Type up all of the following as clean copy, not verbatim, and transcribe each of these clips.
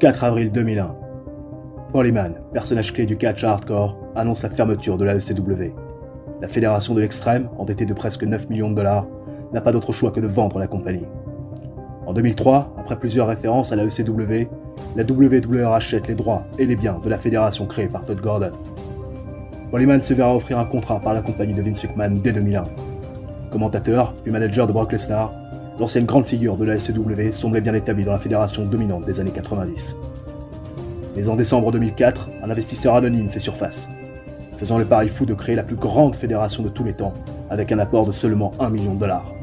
4 avril 2001. Paul Heyman, personnage clé du catch hardcore, annonce la fermeture de la ECW. La fédération de l'extrême, endettée de presque 9 millions de dollars, n'a pas d'autre choix que de vendre la compagnie. En 2003, après plusieurs références à la ECW, la WWE rachète les droits et les biens de la fédération créée par Todd Gordon. Paul Heyman se verra offrir un contrat par la compagnie de Vince McMahon dès 2001. Commentateur, puis manager de Brock Lesnar, l'ancienne grande figure de la SCW semblait bien établi dans la fédération dominante des années 90. Mais en décembre 2004, un investisseur anonyme fait surface, faisant le pari fou de créer la plus grande fédération de tous les temps avec un apport de seulement 1 million de dollars.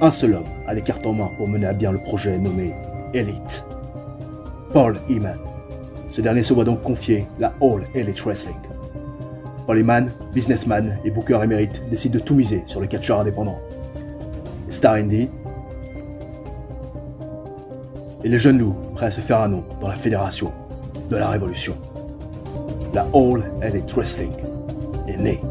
Un seul homme a les cartes en main pour mener à bien le projet nommé Elite. Paul Heyman. Ce dernier se voit donc confier la All Elite Wrestling. Paul Heyman, businessman et booker émérite, décide de tout miser sur le catcheur indépendant. Les stars indie et les jeunes loups prêts à se faire un nom dans la fédération de la révolution. La All Elite Wrestling est née.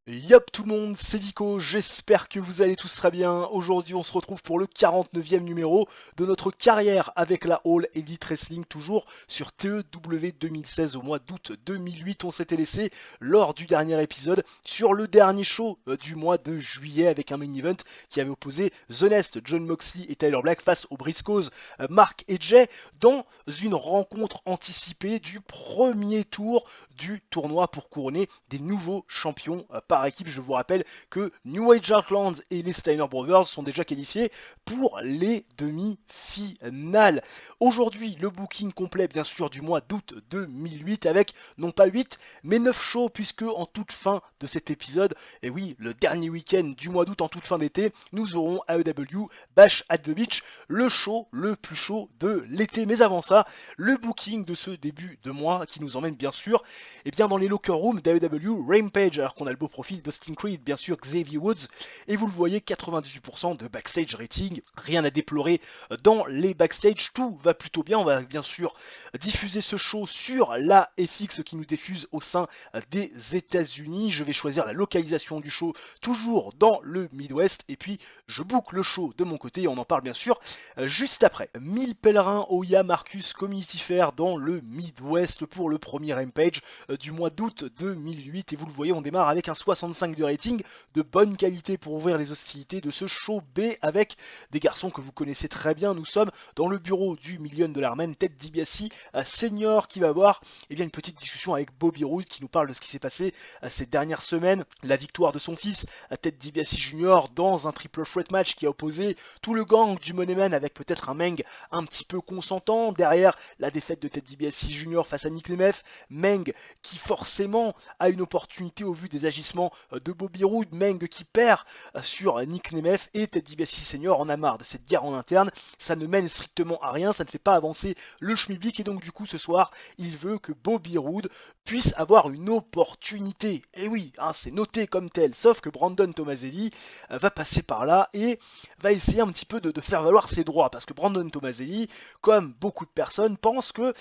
Yop tout le monde, c'est Vico, j'espère que vous allez tous très bien. Aujourd'hui on se retrouve pour le 49e numéro de notre carrière avec la All Elite Wrestling, toujours sur TEW 2016 au mois d'août 2008. On s'était laissé lors du dernier épisode sur le dernier show du mois de juillet avec un main event qui avait opposé The Nest, Jon Moxley et Tyler Black face aux Briscoes, Mark et Jay, dans une rencontre anticipée du premier tour du tournoi pour couronner des nouveaux champions par équipe. Je vous rappelle que New Age Outlands et les Steiner Brothers sont déjà qualifiés pour les demi-finales. Aujourd'hui, le booking complet bien sûr du mois d'août 2008 avec non pas 8 mais 9 shows, puisque en toute fin de cet épisode, et oui, le dernier week-end du mois d'août en toute fin d'été, nous aurons AEW Bash at the Beach, le show le plus chaud de l'été. Mais avant ça, le booking de ce début de mois qui nous emmène bien sûr bien dans les locker rooms d'AEW Rampage, alors qu'on a le beau profil d'Austin Creed, bien sûr Xavier Woods, et vous le voyez, 98% de backstage rating, rien à déplorer dans les backstage, tout va plutôt bien. On va bien sûr diffuser ce show sur la FX qui nous diffuse au sein des États-Unis. Je vais choisir la localisation du show, toujours dans le Midwest, et puis je book le show de mon côté, et on en parle bien sûr juste après. 1000 pèlerins Oya Marcus Community Fair dans le Midwest pour le premier Rampage du mois d'août 2008, et vous le voyez, on démarre avec un 65 de rating, de bonne qualité pour ouvrir les hostilités de ce show B avec des garçons que vous connaissez très bien. Nous sommes dans le bureau du Million Dollar Man, Ted DiBiase senior, qui va avoir une petite discussion avec Bobby Roode qui nous parle de ce qui s'est passé ces dernières semaines, la victoire de son fils Ted DiBiase Jr. dans un triple threat match qui a opposé tout le gang du Moneyman avec peut-être un Meng un petit peu consentant. Derrière la défaite de Ted DiBiase Jr. face à Nick Nemeth, Meng qui forcément a une opportunité au vu des agissements de Bobby Roode, Meng qui perd sur Nick Nemeth, et Ted DiBiase Senior en a marre de cette guerre en interne. Ça ne mène strictement à rien, ça ne fait pas avancer le schmilblick, et donc du coup ce soir il veut que Bobby Roode puisse avoir une opportunité. Et oui, c'est noté comme tel, sauf que Brandon Tomaselli va passer par là et va essayer un petit peu de faire valoir ses droits, parce que Brandon Tomaselli, comme beaucoup de personnes, pense que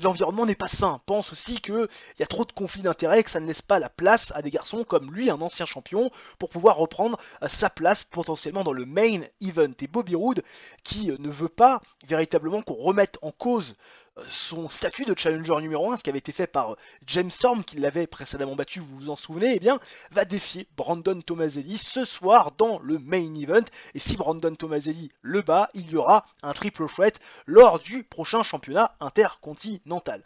l'environnement n'est pas sain, pense aussi qu'il y a trop de conflits d'intérêts, que ça ne laisse pas la place à des garçons comme lui, un ancien champion, pour pouvoir reprendre sa place potentiellement dans le main event. Et Bobby Roode, qui ne veut pas véritablement qu'on remette en cause son statut de challenger numéro 1, ce qui avait été fait par James Storm, qui l'avait précédemment battu, vous vous en souvenez, va défier Brandon Tomaselli ce soir dans le main event. Et si Brandon Tomaselli le bat, il y aura un triple threat lors du prochain championnat intercontinental.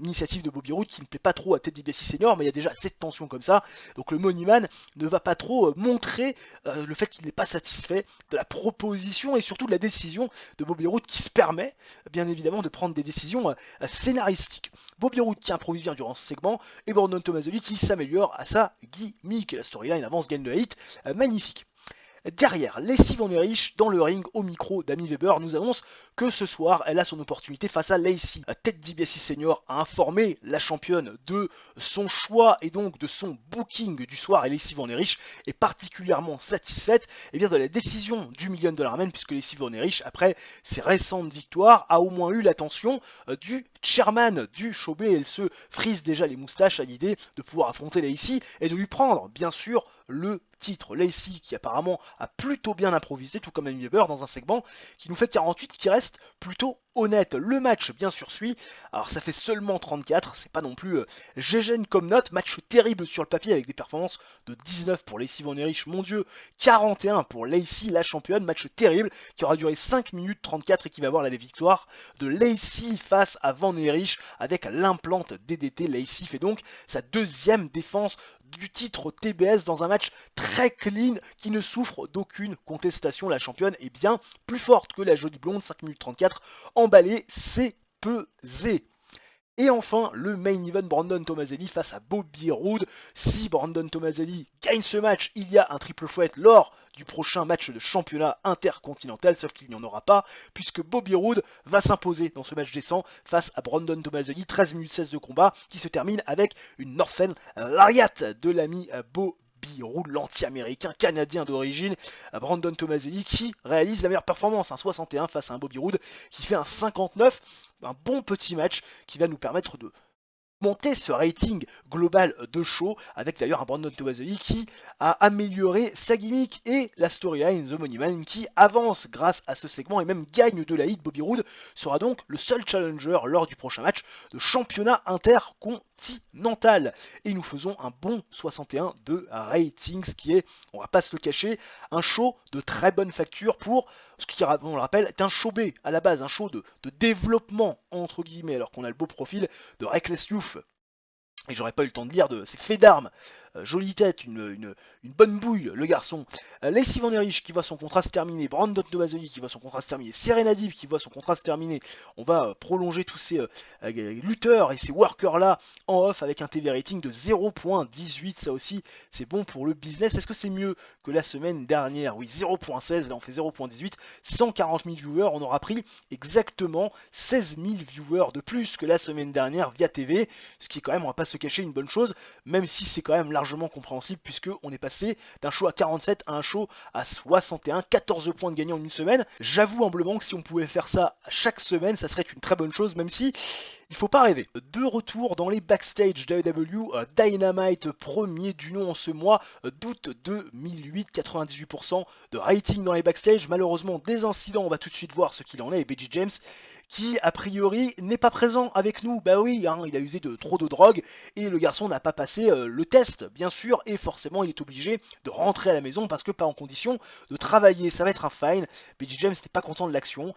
Initiative de Bobby Roode qui ne plaît pas trop à Ted DiBiase Senior, mais il y a déjà cette tension comme ça, donc le Moneyman ne va pas trop montrer le fait qu'il n'est pas satisfait de la proposition et surtout de la décision de Bobby Roode, qui se permet bien évidemment de prendre des décisions scénaristiques. Bobby Roode qui improvise bien durant ce segment, et Brandon Tomaselli qui s'améliore à sa gimmick. La storyline avance, gagne de la hit, magnifique. Derrière, Lacey Von Erich, dans le ring, au micro d'Amy Weber, nous annonce que ce soir, elle a son opportunité face à Lacey. Ted DiBiase Senior a informé la championne de son choix et donc de son booking du soir, et Lacey Von Erich est particulièrement satisfaite de la décision du Million Dollar Man, puisque Lacey Von Erich, après ses récentes victoires, a au moins eu l'attention du chairman du show B. Elle se frise déjà les moustaches à l'idée de pouvoir affronter Lacey et de lui prendre, bien sûr, le titre. Lacey qui apparemment a plutôt bien improvisé, tout comme Amy Weber dans un segment qui nous fait 48, qui reste plutôt honnête. Le match bien sûr suit, alors ça fait seulement 34, c'est pas non plus gégène comme note, match terrible sur le papier avec des performances de 19 pour Lacey Van Erich, mon dieu, 41 pour Lacey la championne, match terrible qui aura duré 5 minutes 34 et qui va voir la victoire de Lacey face à Van Erich avec l'implante DDT. Lacey fait donc sa deuxième défense du titre TBS dans un match très clean qui ne souffre d'aucune contestation. La championne est bien plus forte que la jolie blonde, 5 minutes 34, emballée, c'est pesé. Et enfin, le main event, Brandon Tomaselli face à Bobby Roode. Si Brandon Tomaselli gagne ce match, il y a un triple threat lors du prochain match de championnat intercontinental, sauf qu'il n'y en aura pas, puisque Bobby Roode va s'imposer dans ce match décent face à Brandon Tomaselli, 13 minutes 16 de combat, qui se termine avec une Northern Lariat de l'ami Bobby Roode, l'anti-américain canadien d'origine, Brandon Tomaselli qui réalise la meilleure performance, un 61 face à un Bobby Roode qui fait un 59, un bon petit match qui va nous permettre de monter ce rating global de show, avec d'ailleurs un Brandon Tomaselli qui a amélioré sa gimmick et la storyline The Money Man qui avance grâce à ce segment et même gagne de la hit. Bobby Roode sera donc le seul challenger lors du prochain match de championnat intercontinental. Et nous faisons un bon 61 de rating, ce qui est, on va pas se le cacher, un show de très bonne facture pour ce qui, on le rappelle, est un show B à la base, un show de développement entre guillemets, alors qu'on a le beau profil de Reckless Youth. Et j'aurais pas eu le temps de lire de ses faits d'armes. Jolie tête, une bonne bouille, le garçon. Lacey Van Erich qui voit son contrat se terminer. Brandon Tomaselli qui voit son contrat se terminer. Serena Deeb qui voit son contrat se terminer. On va prolonger tous ces lutteurs et ces workers-là en off avec un TV rating de 0.18. Ça aussi, c'est bon pour le business. Est-ce que c'est mieux que la semaine dernière? Oui, 0.16. Là, on fait 0.18. 140 000 viewers. On aura pris exactement 16 000 viewers de plus que la semaine dernière via TV. Ce qui est quand même, on va pas se cacher, une bonne chose. Même si c'est quand même largement compréhensible puisque on est passé d'un show à 47 à un show à 61, 14 points de gagné en une semaine. J'avoue humblement que si on pouvait faire ça chaque semaine, ça serait une très bonne chose, même si il faut pas rêver. De retour dans les backstage d'AEW, Dynamite, premier du nom en ce mois d'août 2008, 98% de rating dans les backstage. Malheureusement, des incidents, on va tout de suite voir ce qu'il en est. Et BG James, qui a priori n'est pas présent avec nous, bah oui, hein, il a usé trop de drogue et le garçon n'a pas passé le test, bien sûr, et forcément il est obligé de rentrer à la maison parce que pas en condition de travailler. Ça va être un fine. BG James n'est pas content de l'action,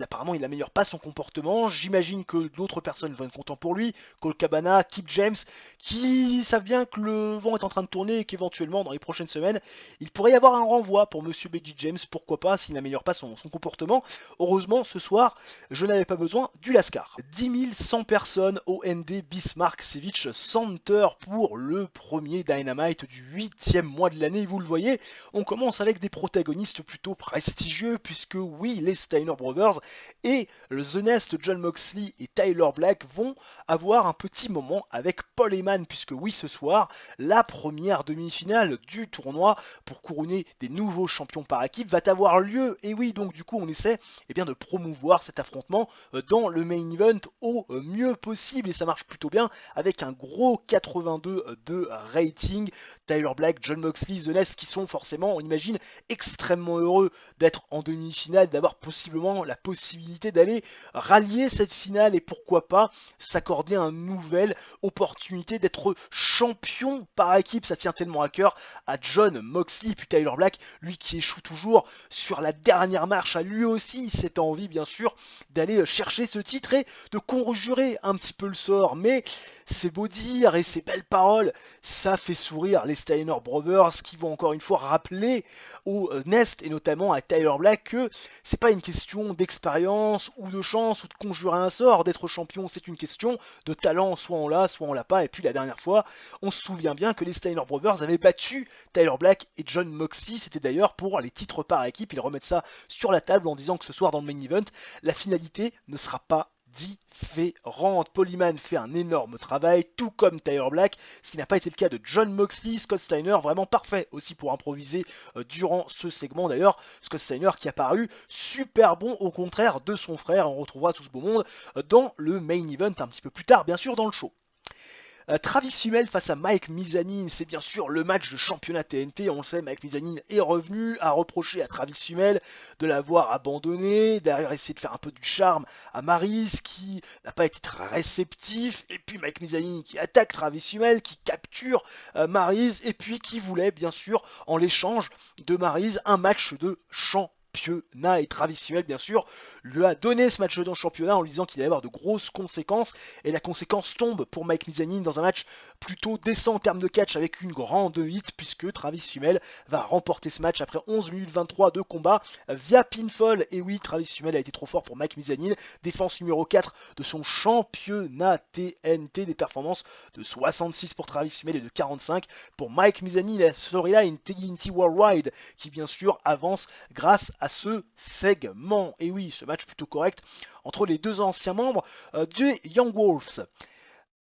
apparemment il n'améliore pas son comportement. J'imagine que d'autres personnes vont être contents pour lui, Cole Cabana, Kip James, qui savent bien que le vent est en train de tourner et qu'éventuellement dans les prochaines semaines il pourrait y avoir un renvoi pour Monsieur BG James, pourquoi pas, s'il n'améliore pas son comportement. Heureusement ce soir je n'avais pas besoin du Lascar. 10 100 personnes au ND Bismarck Civic Center pour le premier Dynamite du 8e mois de l'année. Vous le voyez, on commence avec des protagonistes plutôt prestigieux puisque oui, les Steiner Brothers et le The Nest, Jon Moxley et Tyler Black vont avoir un petit moment avec Paul Heyman puisque oui, ce soir, la première demi-finale du tournoi pour couronner des nouveaux champions par équipe va avoir lieu. Et oui, donc du coup, on essaie de promouvoir cet affrontement dans le main event au mieux possible et ça marche plutôt bien avec un gros 82 de rating. Tyler Black, Jon Moxley, The Nest qui sont forcément, on imagine, extrêmement heureux d'être en demi-finale, d'avoir possiblement la possibilité d'aller rallier cette finale et pourquoi pas s'accorder une nouvelle opportunité d'être champion par équipe. Ça tient tellement à cœur à Jon Moxley, puis Tyler Black, lui qui échoue toujours sur la dernière marche, a lui aussi cette envie bien sûr d'aller chercher ce titre et de conjurer un petit peu le sort. Mais c'est beau dire et ces belles paroles, ça fait sourire les Steiner Brothers qui vont encore une fois rappeler au Nest et notamment à Tyler Black que c'est pas une question d'expérience ou de chance ou de conjurer un sort d'être champion, c'est une question de talent, soit on l'a, soit on l'a pas. Et puis la dernière fois, on se souvient bien que les Steiner Brothers avaient battu Tyler Black et Jon Moxley, c'était d'ailleurs pour les titres par équipe. Ils remettent ça sur la table en disant que ce soir dans le main event, la finalité ne sera pas différente. Paul Heyman fait un énorme travail, tout comme Tyler Black, ce qui n'a pas été le cas de Jon Moxley. Scott Steiner, vraiment parfait aussi pour improviser durant ce segment. D'ailleurs, Scott Steiner qui a paru super bon au contraire de son frère. On retrouvera tout ce beau monde dans le main event un petit peu plus tard, bien sûr, dans le show. Travis Hummel face à Mike Mizanin, c'est bien sûr le match de championnat TNT. On le sait, Mike Mizanin est revenu à reprocher à Travis Hummel de l'avoir abandonné, d'ailleurs essayer de faire un peu du charme à Maryse qui n'a pas été très réceptif, et puis Mike Mizanin qui attaque Travis Hummel, qui capture Maryse, et puis qui voulait bien sûr en l'échange de Maryse un match de championnat. Et Travis Hummel bien sûr lui a donné ce match de championnat en lui disant qu'il allait avoir de grosses conséquences, et la conséquence tombe pour Mike Mizanin dans un match plutôt décent en termes de catch avec une grande hit, puisque Travis Hummel va remporter ce match après 11 minutes 23 de combat via pinfall. Et oui, Travis Hummel a été trop fort pour Mike Mizanin, défense numéro 4 de son championnat TNT, des performances de 66 pour Travis Hummel et de 45 pour Mike Mizanin. La storyline TNT Worldwide qui bien sûr avance grâce à ce segment. Et oui, ce match plutôt correct entre les deux anciens membres des Young Wolves.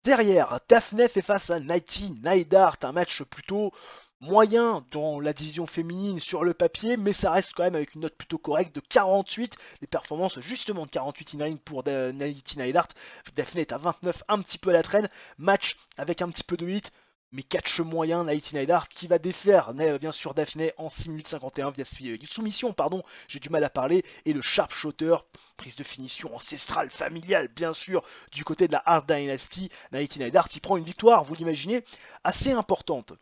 Derrière, Daphne fait face à Nighty Neidhart, un match plutôt moyen dans la division féminine sur le papier, mais ça reste quand même avec une note plutôt correcte de 48, des performances justement de 48 in-ring pour Nighty Neidhart. Daphne est à 29, un petit peu à la traîne, match avec un petit peu de hit, mais catch moyen, Nighty Neidhart qui va défaire bien sûr Daphne en 6 minutes 51 via soumission, j'ai du mal à parler, et le sharpshooter, prise de finition ancestrale, familiale bien sûr, du côté de la Hard Dynasty. Nighty Neidhart qui prend une victoire, vous l'imaginez, assez importante.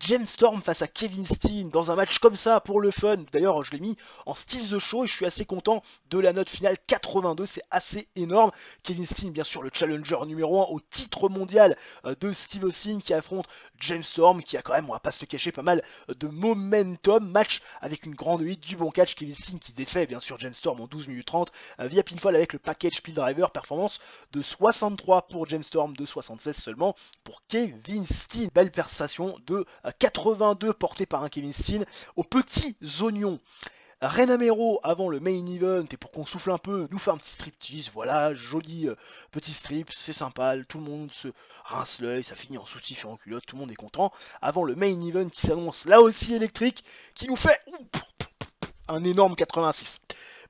James Storm face à Kevin Steen dans un match comme ça pour le fun. D'ailleurs, je l'ai mis en style The Show et je suis assez content de la note finale 82, c'est assez énorme. Kevin Steen, bien sûr, le challenger numéro 1 au titre mondial de Steve Austin qui affronte James Storm qui a quand même, on va pas se le cacher, pas mal de momentum. Match avec une grande hit, du bon catch. Kevin Steen qui défait bien sûr James Storm en 12 minutes 30 via pinfall avec le package Pile Driver. Performance de 63 pour James Storm, de 76 seulement pour Kevin Steen. Belle prestation de 82 porté par un Kevin Steen aux petits oignons. Rena Mero avant le main event, et pour qu'on souffle un peu, nous fait un petit striptease, voilà, joli petit strip, c'est sympa, tout le monde se rince l'œil, ça finit en soutif et en culotte, tout le monde est content, avant le main event qui s'annonce là aussi électrique, qui nous fait un énorme 86.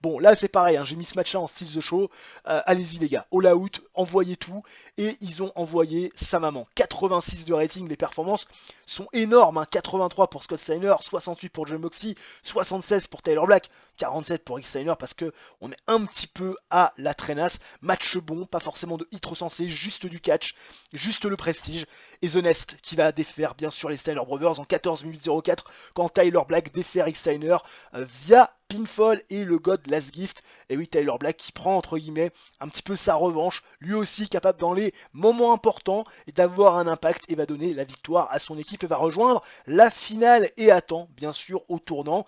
Bon, là c'est pareil, hein, j'ai mis ce match-là en style The Show. Allez-y les gars, all out, envoyez tout. Et ils ont envoyé sa maman. 86 de rating, les performances sont énormes. Hein, 83 pour Scott Steiner, 68 pour John Moxley, 76 pour Tyler Black, 47 pour Rick Steiner parce que on est un petit peu à la traînasse. Match bon, pas forcément de hit recensé, juste du catch, juste le prestige. Et The Nest qui va défaire bien sûr les Steiner Brothers en 14 minutes 04 quand Tyler Black défait Rick Steiner via pinfall et le God Last Gift. Et oui, Tyler Black qui prend entre guillemets un petit peu sa revanche, lui aussi capable dans les moments importants et d'avoir un impact, et va donner la victoire à son équipe et va rejoindre la finale et attend bien sûr au tournant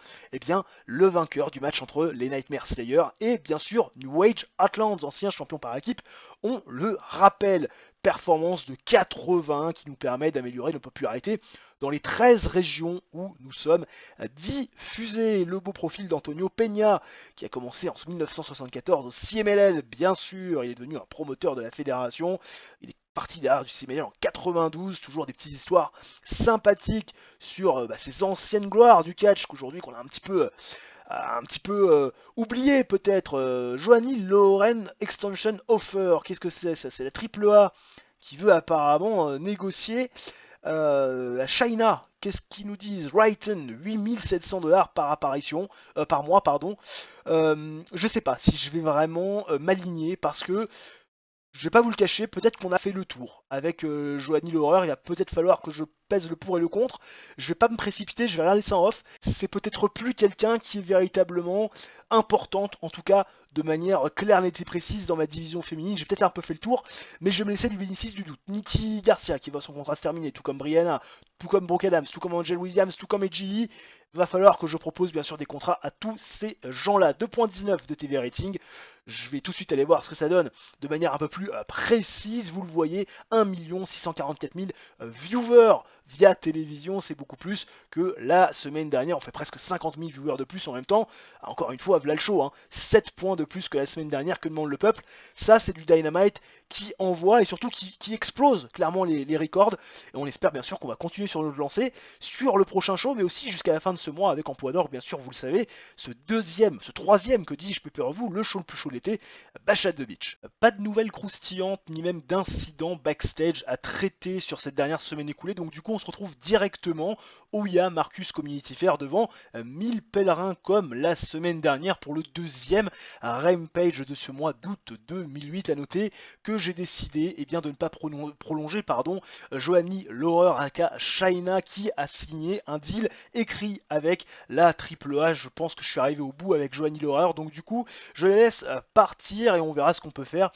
le vainqueur du match entre les Nightmare Slayer et bien sûr New Age Outlaws, ancien champion par équipe. On le rappelle, performance de 80 qui nous permet d'améliorer notre popularité dans les 13 régions où nous sommes diffusés. Le beau profil d'Antonio Peña qui a commencé en 1974 au CMLL, bien sûr, il est devenu un promoteur de la fédération, il est parti derrière du CMLL en 92, toujours des petites histoires sympathiques sur ces anciennes gloires du catch qu'aujourd'hui qu'on a un petit peu oublié peut-être. Joanie Lauren Extension Offer, qu'est-ce que c'est ça? C'est la AAA qui veut apparemment négocier la China. Qu'est-ce qu'ils nous disent? Rayton, 8700$ par apparition, par mois, pardon. Je sais pas si je vais vraiment m'aligner parce que je vais pas vous le cacher, peut-être qu'on a fait le tour. Avec Joanie Laurer, il va peut-être falloir que je pèse le pour et le contre. Je vais pas me précipiter, je vais regarder ça en off. C'est peut-être plus quelqu'un qui est véritablement importante, en tout cas de manière claire, nette et précise dans ma division féminine. J'ai peut-être un peu fait le tour, mais je vais me laisser du bénéfice du doute. Nikki Garcia qui voit son contrat se terminer, tout comme Brianna, tout comme Brooke Adams, tout comme Angel Williams, tout comme Edgy. Va falloir que je propose bien sûr des contrats à tous ces gens-là. 2.19 de TV rating. Je vais tout de suite aller voir ce que ça donne de manière un peu plus précise. Vous le voyez, 1 644 000 viewers via télévision, c'est beaucoup plus que la semaine dernière. On fait presque 50 000 viewers de plus en même temps. Encore une fois, v'là le show, hein. 7 points de plus que la semaine dernière, que demande le peuple. Ça, c'est du Dynamite qui envoie et surtout qui explose clairement les records. Et on espère bien sûr qu'on va continuer sur notre lancée sur le prochain show, mais aussi jusqu'à la fin de ce mois avec Emploi d'Or, bien sûr, vous le savez, ce troisième, que dis-je, pay-per-view, le show le plus chaud de l'été, Bash at the Beach. Pas de nouvelles croustillantes, ni même d'incidents backstage backstage à traiter sur cette dernière semaine écoulée. Donc du coup on se retrouve directement où il y a Marcus Community Fair devant 1000 pèlerins comme la semaine dernière pour le deuxième Rampage de ce mois d'août 2008. À noter que j'ai décidé de ne pas prolonger Johanny Laurer aka China qui a signé un deal écrit avec la Triple H. Je pense que je suis arrivé au bout avec Johanny Laurer, donc du coup je les laisse partir et on verra ce qu'on peut faire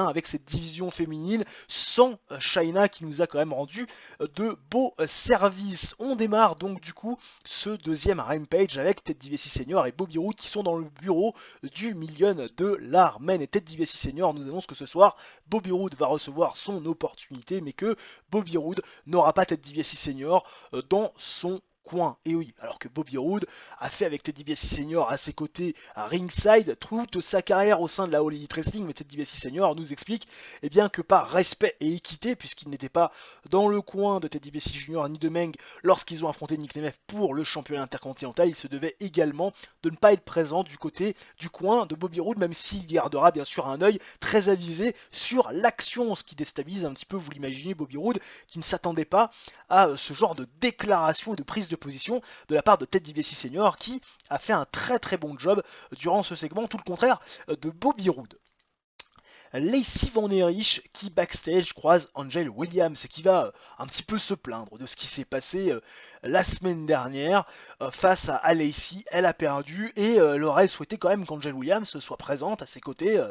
avec cette division féminine sans China qui nous a quand même rendu de beaux services. On démarre donc du coup ce deuxième Rampage avec Ted DiBiase Senior et Bobby Roode qui sont dans le bureau du $1 million. Et Ted DiBiase Senior nous annonce que ce soir Bobby Roode va recevoir son opportunité, mais que Bobby Roode n'aura pas Ted DiBiase Senior dans son coin. Et oui, alors que Bobby Roode a fait avec Ted DiBiase Senior à ses côtés à ringside toute sa carrière au sein de la All Elite Wrestling, mais Ted DiBiase Senior nous explique que par respect et équité, puisqu'il n'était pas dans le coin de Ted DiBiase Jr. ni de Meng lorsqu'ils ont affronté Nick Nemeth pour le championnat intercontinental, il se devait également de ne pas être présent du côté du coin de Bobby Roode, même s'il gardera bien sûr un œil très avisé sur l'action, ce qui déstabilise un petit peu, vous l'imaginez, Bobby Roode qui ne s'attendait pas à ce genre de déclaration et de prise de position de la part de Ted DiBiase Senior qui a fait un très très bon job durant ce segment, tout le contraire de Bobby Roode. Lacey Van Erich qui backstage croise Angel Williams et qui va un petit peu se plaindre de ce qui s'est passé la semaine dernière face à Lacey. Elle a perdu et elle aurait souhaité quand même qu'Angel Williams soit présente à ses côtés,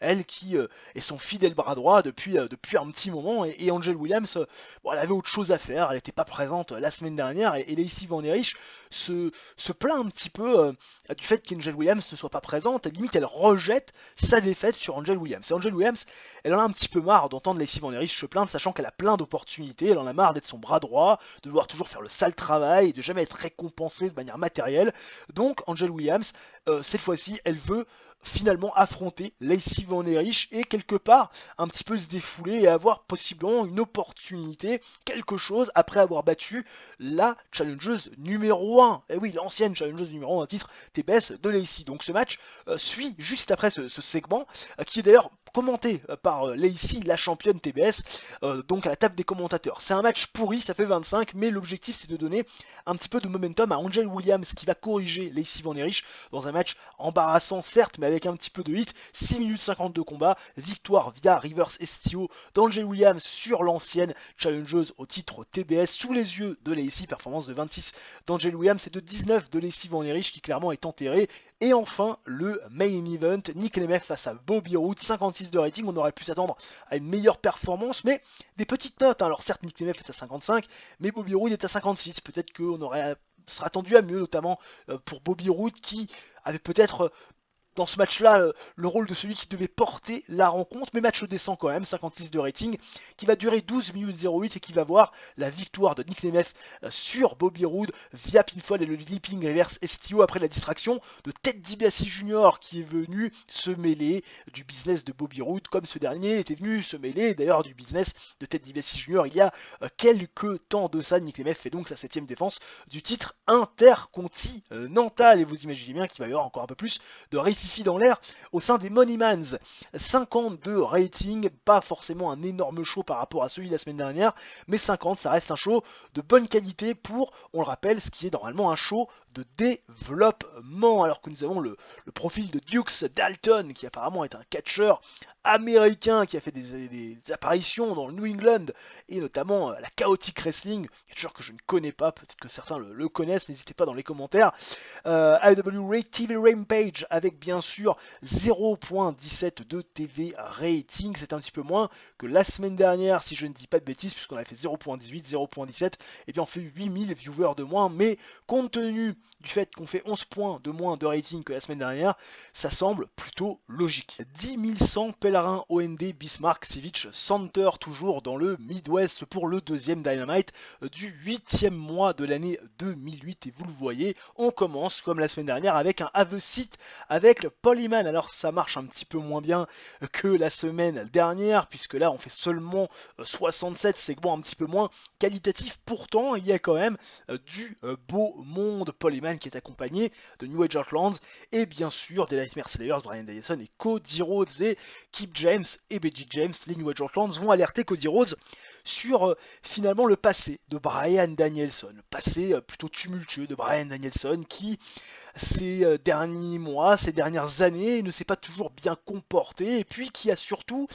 elle qui est son fidèle bras droit depuis un petit moment, et Angel Williams elle avait autre chose à faire, elle n'était pas présente la semaine dernière, et Lacey Van Erich se plaint un petit peu du fait qu'Angel Williams ne soit pas présente, limite elle rejette sa défaite sur Angel Williams. Et Angel Williams, elle en a un petit peu marre d'entendre Lacey Van Erich se plaindre, sachant qu'elle a plein d'opportunités, elle en a marre d'être son bras droit, de devoir toujours faire le sale travail, et de jamais être récompensée de manière matérielle. Donc Angel Williams, cette fois-ci, elle veut finalement affronter Lacey Van Erich et quelque part un petit peu se défouler et avoir possiblement une opportunité, quelque chose après avoir battu la challengeuse numéro 1. Et oui, l'ancienne challengeuse numéro 1 à titre TBS de Lacey. Donc ce match suit juste après ce segment qui est d'ailleurs commenté par Lacey, la championne TBS, donc à la table des commentateurs. C'est un match pourri, ça fait 25, mais l'objectif c'est de donner un petit peu de momentum à Angel Williams qui va corriger Lacey Van Erich dans un match embarrassant certes, mais avec un petit peu de hit. 6 minutes 50 de combat, victoire via reverse STO d'Angel Williams sur l'ancienne challengeuse au titre TBS sous les yeux de Lacey, performance de 26 d'Angel Williams et de 19 de Lacey Van Erich qui clairement est enterré. Et enfin le main event, Nick Nemeth face à Bobby Roode, 56 de rating, on aurait pu s'attendre à une meilleure performance, mais des petites notes, hein. Alors certes Nick Nemeth est à 55, mais Bobby Roode est à 56, peut-être qu'on serait attendu à mieux, notamment pour Bobby Roode qui avait peut-être dans ce match-là le rôle de celui qui devait porter la rencontre, mais match décent quand même, 56 de rating, qui va durer 12 minutes 08 et qui va voir la victoire de Nick Nemeth sur Bobby Roode via pinfall et le leaping reverse STO après la distraction de Ted DiBiase Jr. qui est venu se mêler du business de Bobby Roode comme ce dernier était venu se mêler d'ailleurs du business de Ted DiBiase Jr. il y a quelques temps de ça. Nick Nemeth fait donc sa 7ème défense du titre intercontinental et vous imaginez bien qu'il va y avoir encore un peu plus de dans l'air au sein des Moneymans. 52 rating, pas forcément un énorme show par rapport à celui de la semaine dernière, mais 50, ça reste un show de bonne qualité pour, on le rappelle, ce qui est normalement un show de développement, alors que nous avons le profil de Dukes Dalton, qui apparemment est un catcheur américain qui a fait des apparitions dans le New England et notamment la Chaotic Wrestling, catcheur que je ne connais pas, peut-être que certains le connaissent, n'hésitez pas dans les commentaires. AEW TV Rampage avec bien sûr 0.17 de TV rating, c'est un petit peu moins que la semaine dernière si je ne dis pas de bêtises, puisqu'on avait fait 0.18, 0.17, et bien on fait 8000 viewers de moins, mais compte tenu du fait qu'on fait 11 points de moins de rating que la semaine dernière, ça semble plutôt logique. 10 100 pèlerins OND Bismarck Civic Center, toujours dans le Midwest pour le deuxième Dynamite du 8e mois de l'année 2008, et vous le voyez, on commence comme la semaine dernière avec un have a seat avec avec Paul Heyman. Alors ça marche un petit peu moins bien que la semaine dernière, puisque là on fait seulement 67 segments un petit peu moins qualitatifs. Pourtant il y a quand même du beau monde. Paul Heyman qui est accompagné de New Age Outlands et bien sûr des Nightmare Slayers, Bryan Danielson et Cody Rhodes et Kip James et Becky James. Les New Age Outlands vont alerter Cody Rhodes sur finalement le passé de Bryan Danielson, le passé plutôt tumultueux de Bryan Danielson qui ces derniers mois, ces dernières années, ne s'est pas toujours bien comporté et puis qui a surtout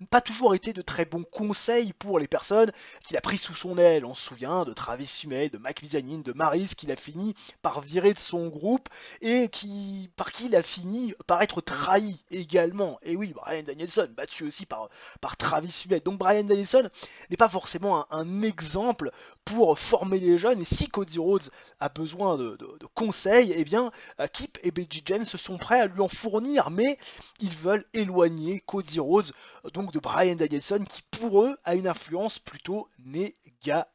pas toujours été de très bons conseils pour les personnes qu'il a pris sous son aile. On se souvient de Travis Sumey, de Mac Mizanin, de Maris qu'il a fini par virer de son groupe et par qui il a fini par être trahi également. Et oui, Bryan Danielson, battu aussi par Travis Sumey. Donc Bryan Danielson n'est pas forcément un exemple pour former les jeunes, et si Cody Rhodes a besoin de conseils, eh bien Kip et Becky James sont prêts à lui en fournir, mais ils veulent éloigner Cody Rhodes donc de Bryan Danielson qui pour eux a une influence plutôt négative.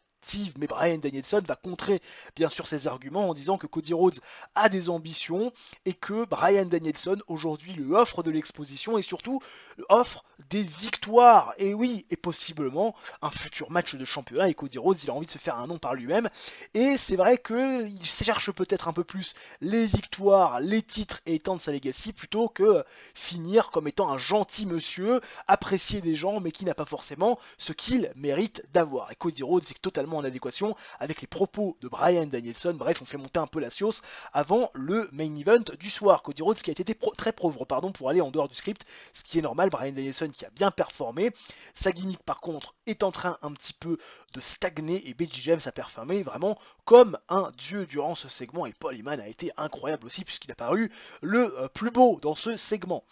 Mais Bryan Danielson va contrer bien sûr ses arguments en disant que Cody Rhodes a des ambitions et que Bryan Danielson aujourd'hui lui offre de l'exposition et surtout offre des victoires. Et oui, et possiblement un futur match de championnat. Et Cody Rhodes, il a envie de se faire un nom par lui-même. Et c'est vrai qu'il cherche peut-être un peu plus les victoires, les titres et étendre sa legacy plutôt que finir comme étant un gentil monsieur, apprécié des gens, mais qui n'a pas forcément ce qu'il mérite d'avoir. Et Cody Rhodes est totalement en adéquation avec les propos de Bryan Danielson. Bref, on fait monter un peu la sauce avant le main event du soir. Cody Rhodes qui a été très pauvre pour aller en dehors du script, ce qui est normal. Bryan Danielson qui a bien performé. Sa gimmick par contre est en train un petit peu de stagner et Becky James a performé vraiment comme un dieu durant ce segment et Paul Heyman a été incroyable aussi puisqu'il a paru le plus beau dans ce segment.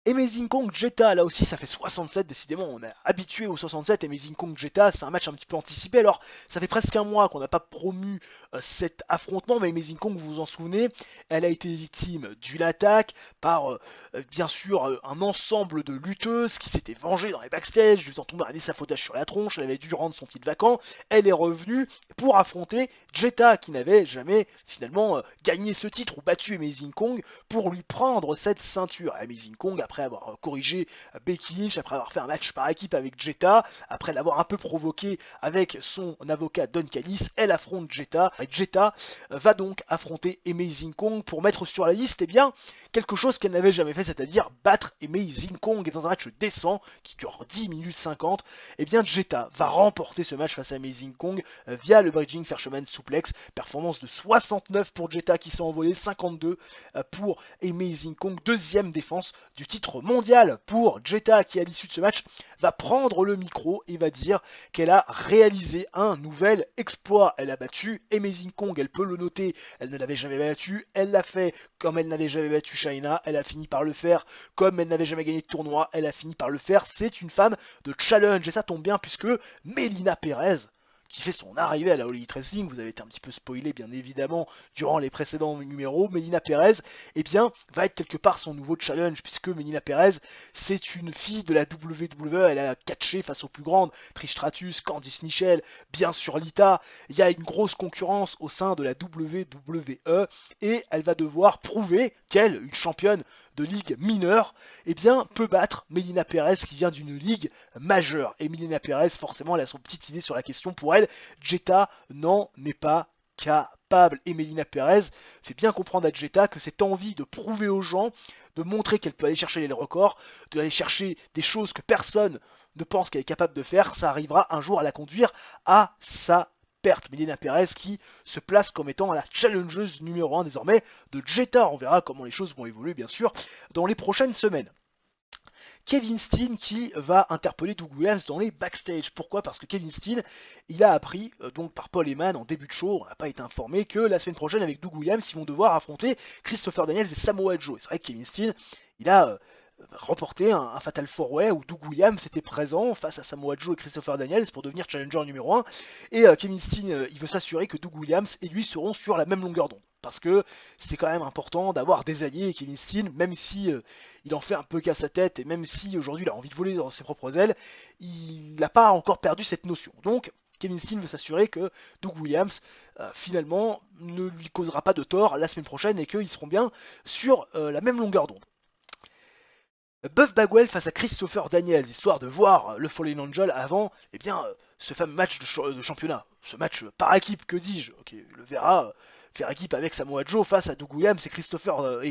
Amazing Kong Jetta, là aussi ça fait 67, décidément on est habitué au 67. Amazing Kong Jetta, c'est un match un petit peu anticipé. Alors ça fait presque un mois qu'on n'a pas promu cet affrontement, mais Amazing Kong, vous vous en souvenez, elle a été victime d'une attaque par bien sûr un ensemble de lutteuses qui s'étaient vengées dans les backstage, lui faisant tomber un échafaudage sur la tronche. Elle avait dû rendre son titre vacant. Elle est revenue pour affronter Jetta qui n'avait jamais finalement gagné ce titre ou battu Amazing Kong pour lui prendre cette ceinture. Amazing Kong, après avoir corrigé Becky Lynch, après avoir fait un match par équipe avec Jetta, après l'avoir un peu provoqué avec son avocat Don Callis, elle affronte Jetta. Et Jetta va donc affronter Amazing Kong pour mettre sur la liste quelque chose qu'elle n'avait jamais fait, c'est-à-dire battre Amazing Kong. Et dans un match décent qui dure 10 minutes 50, et bien Jetta va remporter ce match face à Amazing Kong via le Bridging Fisherman Suplex. Performance de 69 pour Jetta qui s'est envolé, 52 pour Amazing Kong. Deuxième défense du titre mondial pour Jetta qui à l'issue de ce match va prendre le micro et va dire qu'elle a réalisé un nouvel exploit. Elle a battu Amazing Kong, elle peut le noter, elle ne l'avait jamais battu, elle l'a fait comme elle n'avait jamais battu Shayna, elle a fini par le faire comme elle n'avait jamais gagné de tournoi, elle a fini par le faire. C'est une femme de challenge et ça tombe bien puisque Melina Perez, qui fait son arrivée à la All Elite Wrestling, vous avez été un petit peu spoilé bien évidemment durant les précédents numéros, Melina Perez, eh bien, va être quelque part son nouveau challenge, puisque Melina Perez, c'est une fille de la WWE, elle a catché face aux plus grandes, Trish Stratus, Candice Michelle, bien sûr Lita, il y a une grosse concurrence au sein de la WWE, et elle va devoir prouver qu'elle, une championne de ligue mineure, eh bien, peut battre Melina Perez qui vient d'une ligue majeure. Et Melina Perez, forcément, elle a son petite idée sur la question pour elle. Jetta n'en est pas capable. Et Melina Perez fait bien comprendre à Jetta que cette envie de prouver aux gens, de montrer qu'elle peut aller chercher les records, d'aller chercher des choses que personne ne pense qu'elle est capable de faire, ça arrivera un jour à la conduire à sa perte. Melina Perez qui se place comme étant la challengeuse numéro 1 désormais de Jetta. On verra comment les choses vont évoluer bien sûr dans les prochaines semaines. Kevin Steen qui va interpeller Doug Williams dans les backstage. Pourquoi ? Parce que Kevin Steen, il a appris, donc par Paul Heyman en début de show, on n'a pas été informé, que la semaine prochaine avec Doug Williams, ils vont devoir affronter Christopher Daniels et Samoa Joe. Et c'est vrai que Kevin Steen, il a remporté un Fatal 4-Way où Doug Williams était présent face à Samoa Joe et Christopher Daniels pour devenir challenger numéro 1. Et Kevin Steen, il veut s'assurer que Doug Williams et lui seront sur la même longueur d'onde. Parce que c'est quand même important d'avoir des alliés. Et Kevin Steen, même si il en fait un peu qu'à sa tête et même si aujourd'hui il a envie de voler dans ses propres ailes, il n'a pas encore perdu cette notion. Donc Kevin Steen veut s'assurer que Doug Williams finalement ne lui causera pas de tort la semaine prochaine et qu'ils seront bien sur la même longueur d'onde. Buff Bagwell face à Christopher Daniels, histoire de voir le Fallen Angel avant ce fameux match de championnat. Ce match par équipe, que dis-je, ok, le verra faire équipe avec Samoa Joe face à Doug Williams et Christopher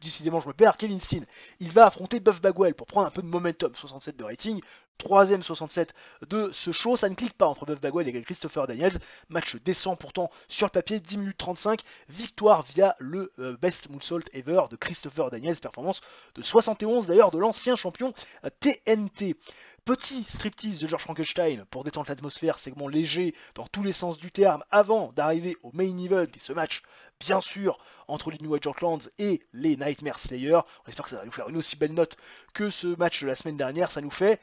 décidément je me perds, Kevin Steen. Il va affronter Buff Bagwell pour prendre un peu de momentum, 67 de rating, troisième 67 de ce show, ça ne clique pas entre Buff Bagwell et Christopher Daniels, match décent pourtant sur le papier, 10 minutes 35, victoire via le best moonsault ever de Christopher Daniels, performance de 71 d'ailleurs de l'ancien champion TNT. Petit striptease de George Frankenstein pour détendre l'atmosphère, segment léger dans tous les sens du terme avant d'arriver au main event et ce match bien sûr entre les New Age Outlands et les Nightmare Slayers. On espère que ça va nous faire une aussi belle note que ce match de la semaine dernière, ça nous fait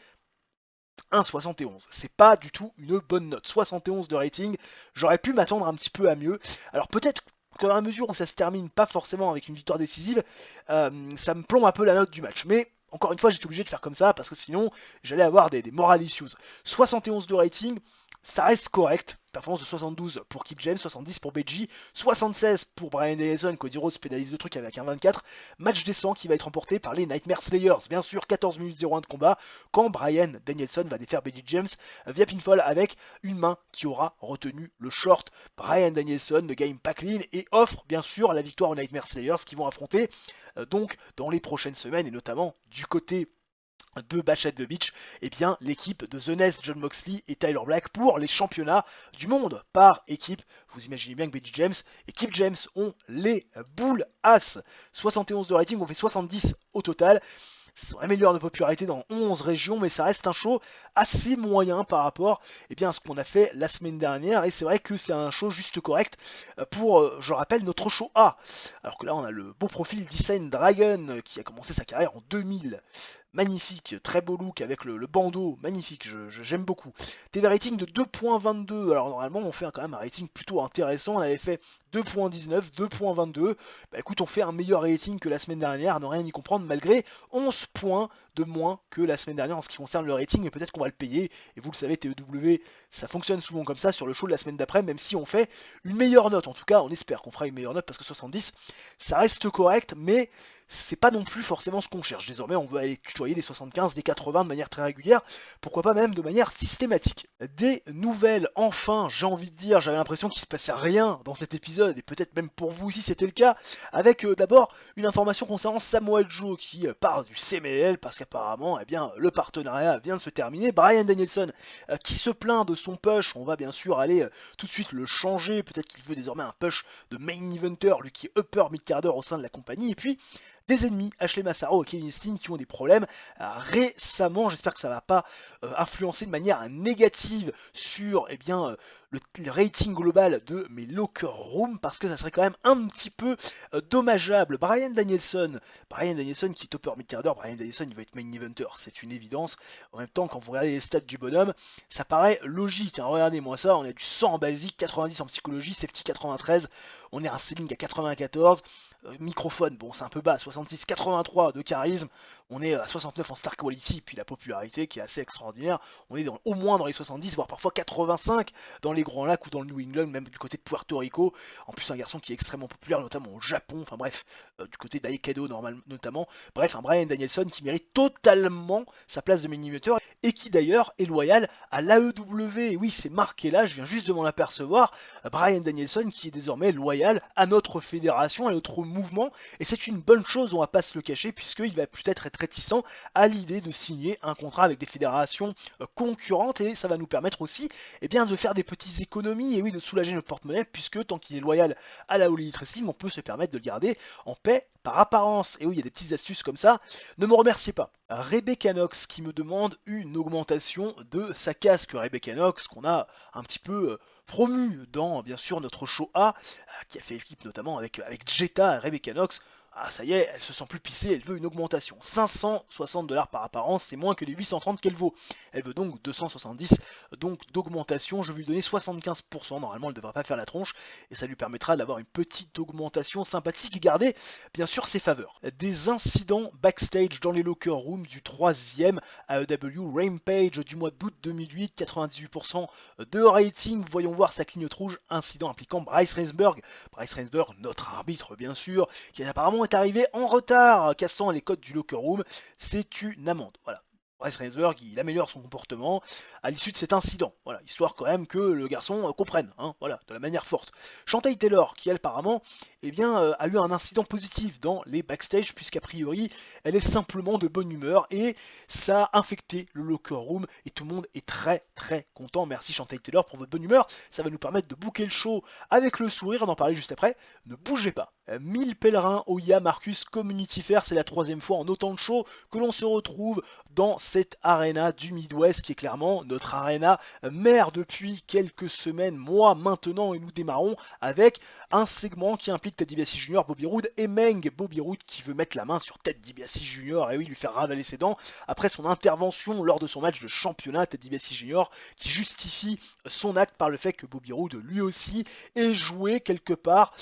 1,71. C'est pas du tout une bonne note. 71 de rating, j'aurais pu m'attendre un petit peu à mieux. Alors peut-être que dans la mesure où ça se termine pas forcément avec une victoire décisive, ça me plombe un peu la note du match. Mais encore une fois, j'étais obligé de faire comme ça parce que sinon, j'allais avoir des moral issues. 71 de rating, ça reste correct. Performance de 72 pour Kip James, 70 pour Beji, 76 pour Brian Danielson, Cody Rhodes pénalise le truc avec un 24. Match décent qui va être remporté par les Nightmare Slayers. Bien sûr, 14 minutes 01 de combat quand Brian Danielson va défaire Beji James via pinfall avec une main qui aura retenu le short. Brian Danielson ne gagne pas clean et offre bien sûr la victoire aux Nightmare Slayers qui vont affronter donc dans les prochaines semaines et notamment du côté de Bash at the Beach, l'équipe de The Nest, John Moxley et Tyler Black pour les championnats du monde par équipe. Vous imaginez bien que Beji James et Kip James ont les boules as. 71 de rating, on fait 70 au total. Ça améliore de popularité dans 11 régions, mais ça reste un show assez moyen par rapport à ce qu'on a fait la semaine dernière. Et c'est vrai que c'est un show juste correct pour, je rappelle, notre show A. Alors que là, on a le beau profil d'Issen Dragon qui a commencé sa carrière en 2000. Magnifique, très beau look avec le bandeau, magnifique, j'aime beaucoup. TV rating de 2.22, alors normalement on fait quand même un rating plutôt intéressant, on avait fait 2.19, 2.22, bah écoute on fait un meilleur rating que la semaine dernière, à ne rien y comprendre, malgré 11 points de moins que la semaine dernière en ce qui concerne le rating, mais peut-être qu'on va le payer, et vous le savez, TEW, ça fonctionne souvent comme ça sur le show de la semaine d'après, même si on fait une meilleure note, en tout cas on espère qu'on fera une meilleure note, parce que 70, ça reste correct, mais c'est pas non plus forcément ce qu'on cherche. Désormais, on veut aller tutoyer des 75, des 80 de manière très régulière, pourquoi pas même de manière systématique. Des nouvelles, enfin, j'ai envie de dire, j'avais l'impression qu'il se passait rien dans cet épisode, et peut-être même pour vous aussi c'était le cas, avec d'abord une information concernant Samoa Joe qui part du CMLL parce qu'apparemment, le partenariat vient de se terminer. Brian Danielson qui se plaint de son push, on va bien sûr aller tout de suite le changer, peut-être qu'il veut désormais un push de main eventer, lui qui est upper mid-carder au sein de la compagnie, et puis des ennemis, Ashley Massaro et Kevin Steen qui ont des problèmes récemment. J'espère que ça ne va pas influencer de manière négative sur le rating global de mes locker rooms parce que ça serait quand même un petit peu dommageable. Brian Danielson qui est upper mid-carder, Brian Danielson il va être main eventer, c'est une évidence. En même temps, quand vous regardez les stats du bonhomme, ça paraît logique. Hein. Regardez-moi ça, on a du 100 en basique, 90 en psychologie, safety 93, on est un ceiling à 94. Microphone, bon c'est un peu bas, 66, 83 de charisme, on est à 69 en star quality, puis la popularité qui est assez extraordinaire, on est au moins dans les 70, voire parfois 85 dans les Grands Lacs ou dans le New England, même du côté de Puerto Rico, en plus un garçon qui est extrêmement populaire, notamment au Japon, enfin bref, du côté d'Aikado notamment, bref, un Brian Danielson qui mérite totalement sa place de main eventer, et qui d'ailleurs est loyal à l'AEW, et oui c'est marqué là, je viens juste de m'en apercevoir, Brian Danielson qui est désormais loyal à notre fédération, à notre mouvement, et c'est une bonne chose, on va pas se le cacher, puisqu'il va peut-être être réticent à l'idée de signer un contrat avec des fédérations concurrentes, et ça va nous permettre aussi de faire des petites économies, et oui, de soulager notre porte-monnaie, puisque tant qu'il est loyal à la All Elite Wrestling, on peut se permettre de le garder en paix par apparence, et oui, il y a des petites astuces comme ça, ne me remerciez pas. Rebecca Knox qui me demande une augmentation de sa casque, Rebecca Knox qu'on a un petit peu promu dans bien sûr notre show A, qui a fait équipe notamment avec Jetta et Rebecca Knox, Ah, ça y est, elle se sent plus pissée, elle veut une augmentation. 560$ par apparence, c'est moins que les 830 qu'elle vaut. Elle veut donc 270, donc d'augmentation. Je vais lui donner 75%, normalement elle ne devrait pas faire la tronche, et ça lui permettra d'avoir une petite augmentation sympathique et garder bien sûr ses faveurs. Des incidents backstage dans les locker rooms du 3e AEW Rampage du mois d'août 2008, 98% de rating. Voyons voir sa clignote rouge, incident impliquant Bryce Reinsberg. Bryce Reinsberg, notre arbitre bien sûr, qui apparemment est arrivé en retard, cassant les codes du locker room. C'est une amende. Voilà. Bryce Reinsberg, il améliore son comportement à l'issue de cet incident. Voilà, histoire quand même que le garçon comprenne, hein, voilà, de la manière forte. Chantal Taylor, qui elle apparemment, eh bien, a eu un incident positif dans les backstage, puisqu'a priori, elle est simplement de bonne humeur et ça a infecté le locker room et tout le monde est très très content. Merci Chantal Taylor pour votre bonne humeur. Ça va nous permettre de booker le show avec le sourire, on en parlait juste après. Ne bougez pas. 1000 pèlerins au Ya Marcus Community Fair, c'est la 3e fois en autant de shows que l'on se retrouve dans cette arena du Midwest qui est clairement notre arena mère depuis quelques semaines, mois maintenant, et nous démarrons avec un segment qui implique Ted DiBiase Jr., Bobby Roode et Meng. Bobby Roode qui veut mettre la main sur Ted DiBiase Jr. et oui, lui faire ravaler ses dents après son intervention lors de son match de championnat. Ted DiBiase Jr. qui justifie son acte par le fait que Bobby Roode lui aussi ait joué quelque part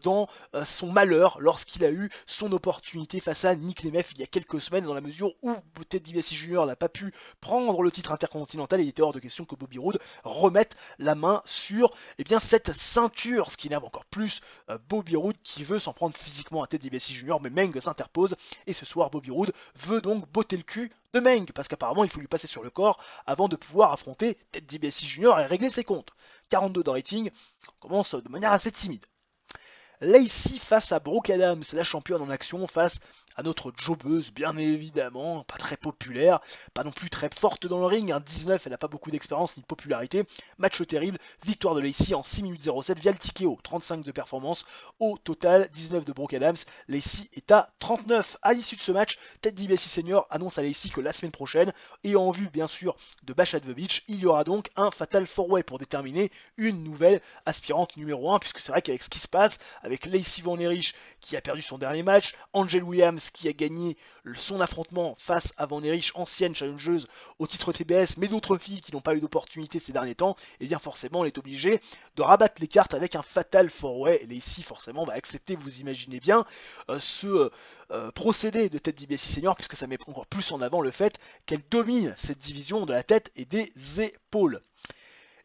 dans son malheur lorsqu'il a eu son opportunité face à Nick Nemeth il y a quelques semaines, dans la mesure où Ted DiBiase Jr. n'a pas pu prendre le titre intercontinental. Il était hors de question que Bobby Roode remette la main sur cette ceinture, ce qui énerve encore plus Bobby Roode qui veut s'en prendre physiquement à Ted DiBiase Jr. mais Meng s'interpose et ce soir Bobby Roode veut donc botter le cul de Meng parce qu'apparemment il faut lui passer sur le corps avant de pouvoir affronter Ted DiBiase Jr. et régler ses comptes. 42 de rating, on commence de manière assez timide. Lacey face à Brooke Adams, la championne en action face à notre jobbeuse, bien évidemment, pas très populaire, pas non plus très forte dans le ring, 19, elle n'a pas beaucoup d'expérience ni de popularité. Match terrible, victoire de Lacey en 6 minutes 07 via le TKO, 35 de performance au total, 19 de Brooke Adams, Lacey est à 39. À l'issue de ce match, Ted DiBiase Senior annonce à Lacey que la semaine prochaine, et en vue bien sûr de Bash at the Beach, il y aura donc un Fatal 4-Way pour déterminer une nouvelle aspirante numéro 1, puisque c'est vrai qu'avec ce qui se passe, avec Lacey Van Erich qui a perdu son dernier match, Angel Williams qui a gagné son affrontement face à Van Erich, ancienne challengeuse au titre TBS, mais d'autres filles qui n'ont pas eu d'opportunité ces derniers temps, et bien forcément elle est obligée de rabattre les cartes avec un Fatal 4-Way. Et Lacey forcément va accepter, vous imaginez bien, ce procédé de Ted DiBiase Senior, puisque ça met encore plus en avant le fait qu'elle domine cette division de la tête et des épaules.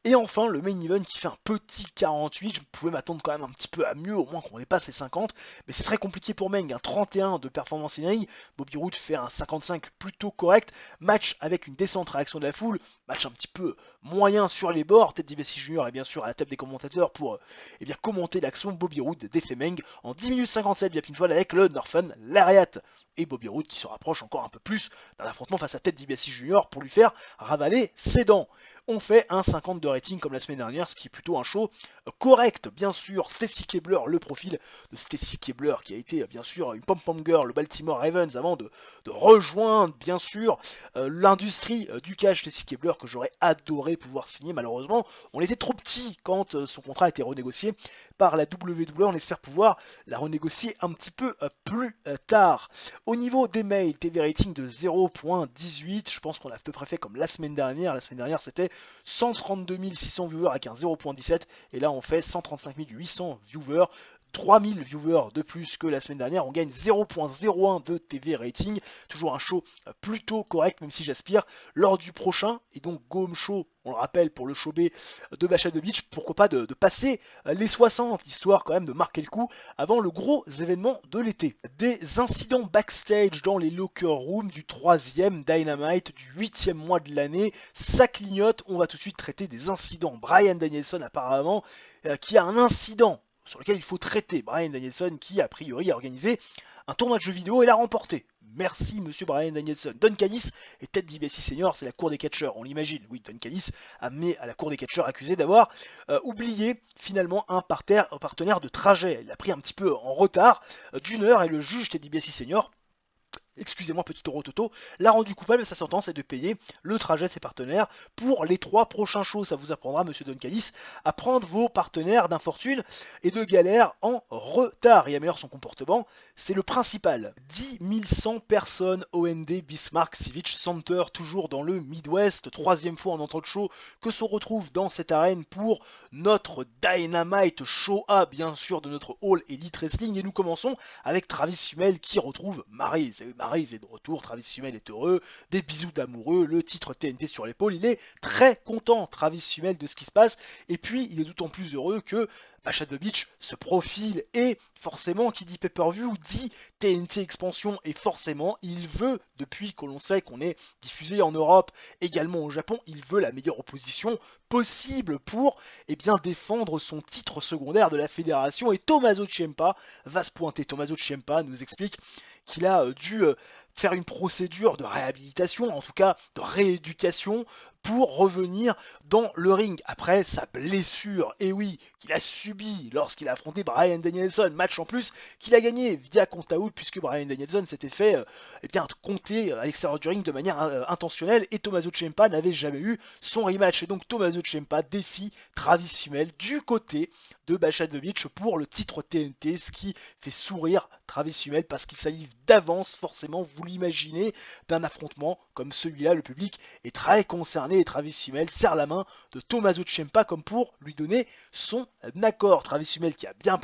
Et enfin, le main event qui fait un petit 48, je pouvais m'attendre quand même un petit peu à mieux, au moins qu'on dépasse les 50, mais c'est très compliqué pour Meng, un 31 de performance in ring, Bobby Roode fait un 55 plutôt correct, match avec une décente réaction de la foule, match un petit peu moyen sur les bords, Ted DiBiase Jr. est bien sûr à la table des commentateurs pour commenter l'action. Bobby Roode défait Meng en 10 minutes 57 via pinfall avec le Northern Lariat. Et Bobby Roode qui se rapproche encore un peu plus d'un affrontement face à Ted DiBiase Jr. pour lui faire ravaler ses dents. On fait un 50 de rating comme la semaine dernière, ce qui est plutôt un show correct. Bien sûr, Stacy Keibler, le profil de Stacy Keibler qui a été bien sûr une pom-pom girl, le Baltimore Ravens, avant de rejoindre bien sûr l'industrie du catch. Stacy Keibler que j'aurais adoré pouvoir signer, malheureusement on était trop petit quand son contrat a été renégocié par la WWE. On espère pouvoir la renégocier un petit peu plus tard. Au niveau des mails, TV rating de 0.18, je pense qu'on a à peu près fait comme la semaine dernière. La semaine dernière c'était 132 600 viewers avec un 0.17 et là on fait 135 800 viewers. 3000 viewers de plus que la semaine dernière, on gagne 0.01 de TV rating, toujours un show plutôt correct, même si j'aspire lors du prochain, et donc Go Home Show, on le rappelle pour le show B de Bash at the Beach, pourquoi pas de passer les 60, histoire quand même de marquer le coup avant le gros événement de l'été. Des incidents backstage dans les locker rooms du 3e Dynamite du 8e mois de l'année, ça clignote, on va tout de suite traiter des incidents. Bryan Danielson apparemment qui a un incident sur lequel il faut traiter. Bryan Danielson qui a priori a organisé un tournoi de jeux vidéo et l'a remporté. Merci monsieur Bryan Danielson. Don Callis et Ted DiBiase Senior, c'est la cour des catcheurs, on l'imagine. Oui, Don Callis amené à la cour des catcheurs accusé d'avoir oublié finalement un partenaire de trajet. Il a pris un petit peu en retard d'1 heure et le juge Ted DiBiase Senior excusez-moi petit Toto, l'a rendu coupable de sa sentence et de payer le trajet de ses partenaires pour les 3 prochains shows. Ça vous apprendra, monsieur Doncalis, à prendre vos partenaires d'infortune et de galère en retard et améliore son comportement. C'est le principal. 10 100 personnes OND Bismarck Civic Center, toujours dans le Midwest. 3e fois en entrée de show que se retrouve dans cette arène pour notre Dynamite Show-A, bien sûr, de notre All Elite Wrestling. Et nous commençons avec Travis Hummel qui retrouve Maryse. Maryse est de retour, Travis Hummel est heureux, des bisous d'amoureux, le titre TNT sur l'épaule. Il est très content, Travis Hummel, de ce qui se passe. Et puis, il est d'autant plus heureux que Bash at the Beach se profile et forcément, qui dit pay-per-view dit TNT expansion et forcément, il veut, depuis que l'on sait qu'on est diffusé en Europe, également au Japon, il veut la meilleure opposition possible pour défendre son titre secondaire de la fédération et Tommaso Ciampa va se pointer. Tommaso Ciampa nous explique qu'il a dû faire une procédure de réhabilitation, en tout cas de rééducation, pour revenir dans le ring après sa blessure, et oui, qu'il a subi lorsqu'il a affronté Bryan Danielson, match en plus qu'il a gagné via compte out puisque Bryan Danielson s'était fait compter à l'extérieur du ring de manière intentionnelle et Tommaso Ciampa n'avait jamais eu son rematch et donc Tommaso Ciampa défie Travis Hummel du côté de Bash at the Beach pour le titre TNT, ce qui fait sourire Travis Hummel parce qu'il s'agit d'avance forcément, vous l'imaginez, d'un affrontement comme celui-là. Le public est très concerné et Travis Hummel serre la main de Tommaso Ciampa comme pour lui donner son accord. Travis Hummel qui a bien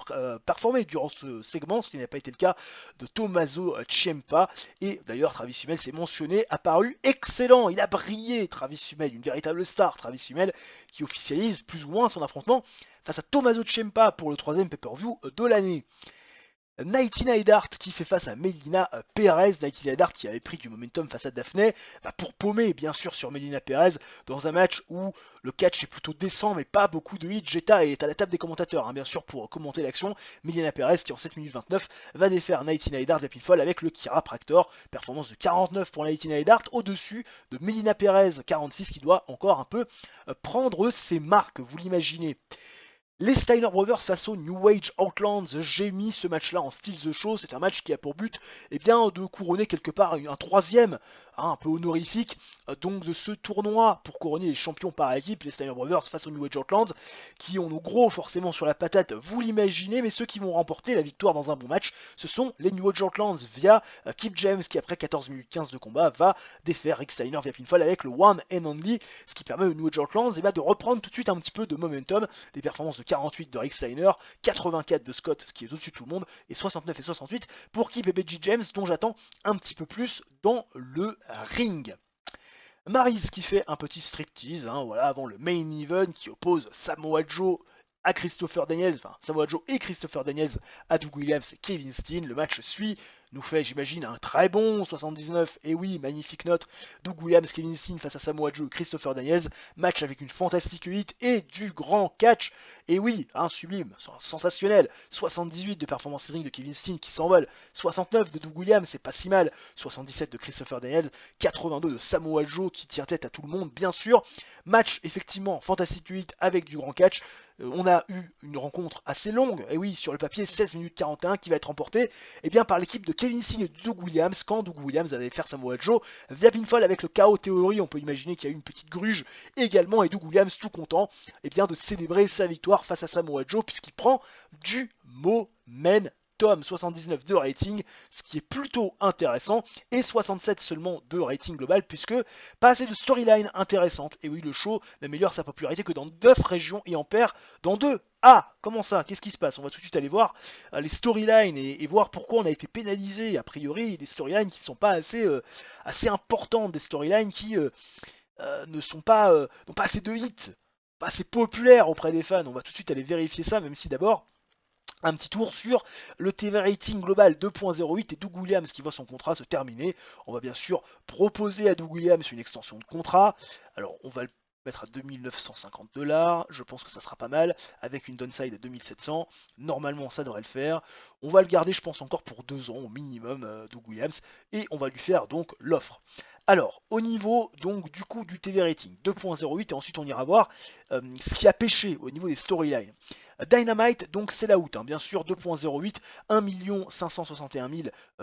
performé durant ce segment, ce qui n'a pas été le cas de Tommaso Ciampa. Et d'ailleurs Travis Hummel s'est mentionné, apparu excellent, il a brillé Travis Hummel, une véritable star Travis Hummel qui officialise plus ou moins son affrontement face à Tommaso Ciampa pour le 3e pay-per-view de l'année. Nighty Neidhart qui fait face à Melina Perez. Nighty Neidhart qui avait pris du momentum face à Daphné pour paumer bien sûr sur Melina Perez dans un match où le catch est plutôt décent mais pas beaucoup de hits. Jetta est à la table des commentateurs bien sûr pour commenter l'action. Melina Perez qui en 7 minutes 29 va défaire Nighty Neidhart la pinfall avec le Chiropractor. Performance de 49 pour Nighty Neidhart au-dessus de Melina Perez 46 qui doit encore un peu prendre ses marques, vous l'imaginez. Les Steiner Brothers face aux New Age Outlands, j'ai mis ce match-là en style The Show, c'est un match qui a pour but de couronner quelque part un 3e, un peu honorifique, donc de ce tournoi pour couronner les champions par équipe, les Steiner Brothers face aux New Age Outlands, qui ont nos gros forcément sur la patate, vous l'imaginez, mais ceux qui vont remporter la victoire dans un bon match, ce sont les New Age Outlands via Kip James qui après 14 minutes 15 de combat va défaire Rick Steiner via pinfall avec le One and Only, ce qui permet aux New Age Outlands de reprendre tout de suite un petit peu de momentum, des performances de 48 de Rick Steiner, 84 de Scott, ce qui est au-dessus de tout le monde, et 69 et 68 pour Kip et Beji James, dont j'attends un petit peu plus dans le ring. Maryse qui fait un petit striptease, avant le main event qui oppose Samoa Joe à Christopher Daniels, Samoa Joe et Christopher Daniels à Doug Williams et Kevin Steen. Le match suit, nous fait, j'imagine, un très bon 79. Et oui, magnifique note. Doug Williams, Kevin Steen face à Samoa Joe et Christopher Daniels. Match avec une fantastique hit et du grand catch. Et oui, sublime, sensationnel. 78 de performance ring de Kevin Steen qui s'envole. 69 de Doug Williams, c'est pas si mal. 77 de Christopher Daniels. 82 de Samoa Joe qui tire tête à tout le monde, bien sûr. Match effectivement fantastique hit avec du grand catch. On a eu une rencontre assez longue, et oui, sur le papier, 16 minutes 41, qui va être remportée par l'équipe de Kevin Steen et de Doug Williams, quand Doug Williams allait faire Samoa Joe via pinfall avec le KO Theory. On peut imaginer qu'il y a eu une petite gruge également, et Doug Williams tout content de célébrer sa victoire face à Samoa Joe, puisqu'il prend du momentum. 79 de rating, ce qui est plutôt intéressant, et 67 seulement de rating global, puisque pas assez de storyline intéressante. Et oui, le show n'améliore sa popularité que dans 9 régions et en perd dans 2. Ah, comment ça? Qu'est-ce qui se passe? On va tout de suite aller voir les storylines et voir pourquoi on a été pénalisé. A priori, des storylines qui ne sont pas assez importantes, des storylines qui n'ont pas assez de hits, pas assez populaires auprès des fans. On va tout de suite aller vérifier ça, même si d'abord un petit tour sur le TV rating global 2.08 et Doug Williams qui voit son contrat se terminer. On va bien sûr proposer à Doug Williams une extension de contrat. Alors on va le mettre à 2950 $, je pense que ça sera pas mal, avec une downside à 2700, normalement ça devrait le faire. On va le garder je pense encore pour 2 ans au minimum, Doug Williams, et on va lui faire donc l'offre. Alors, au niveau donc du coup du TV rating, 2.08 et ensuite on ira voir ce qui a pêché au niveau des storylines. Dynamite, donc c'est la out, hein, bien sûr, 2.08, 1 561 000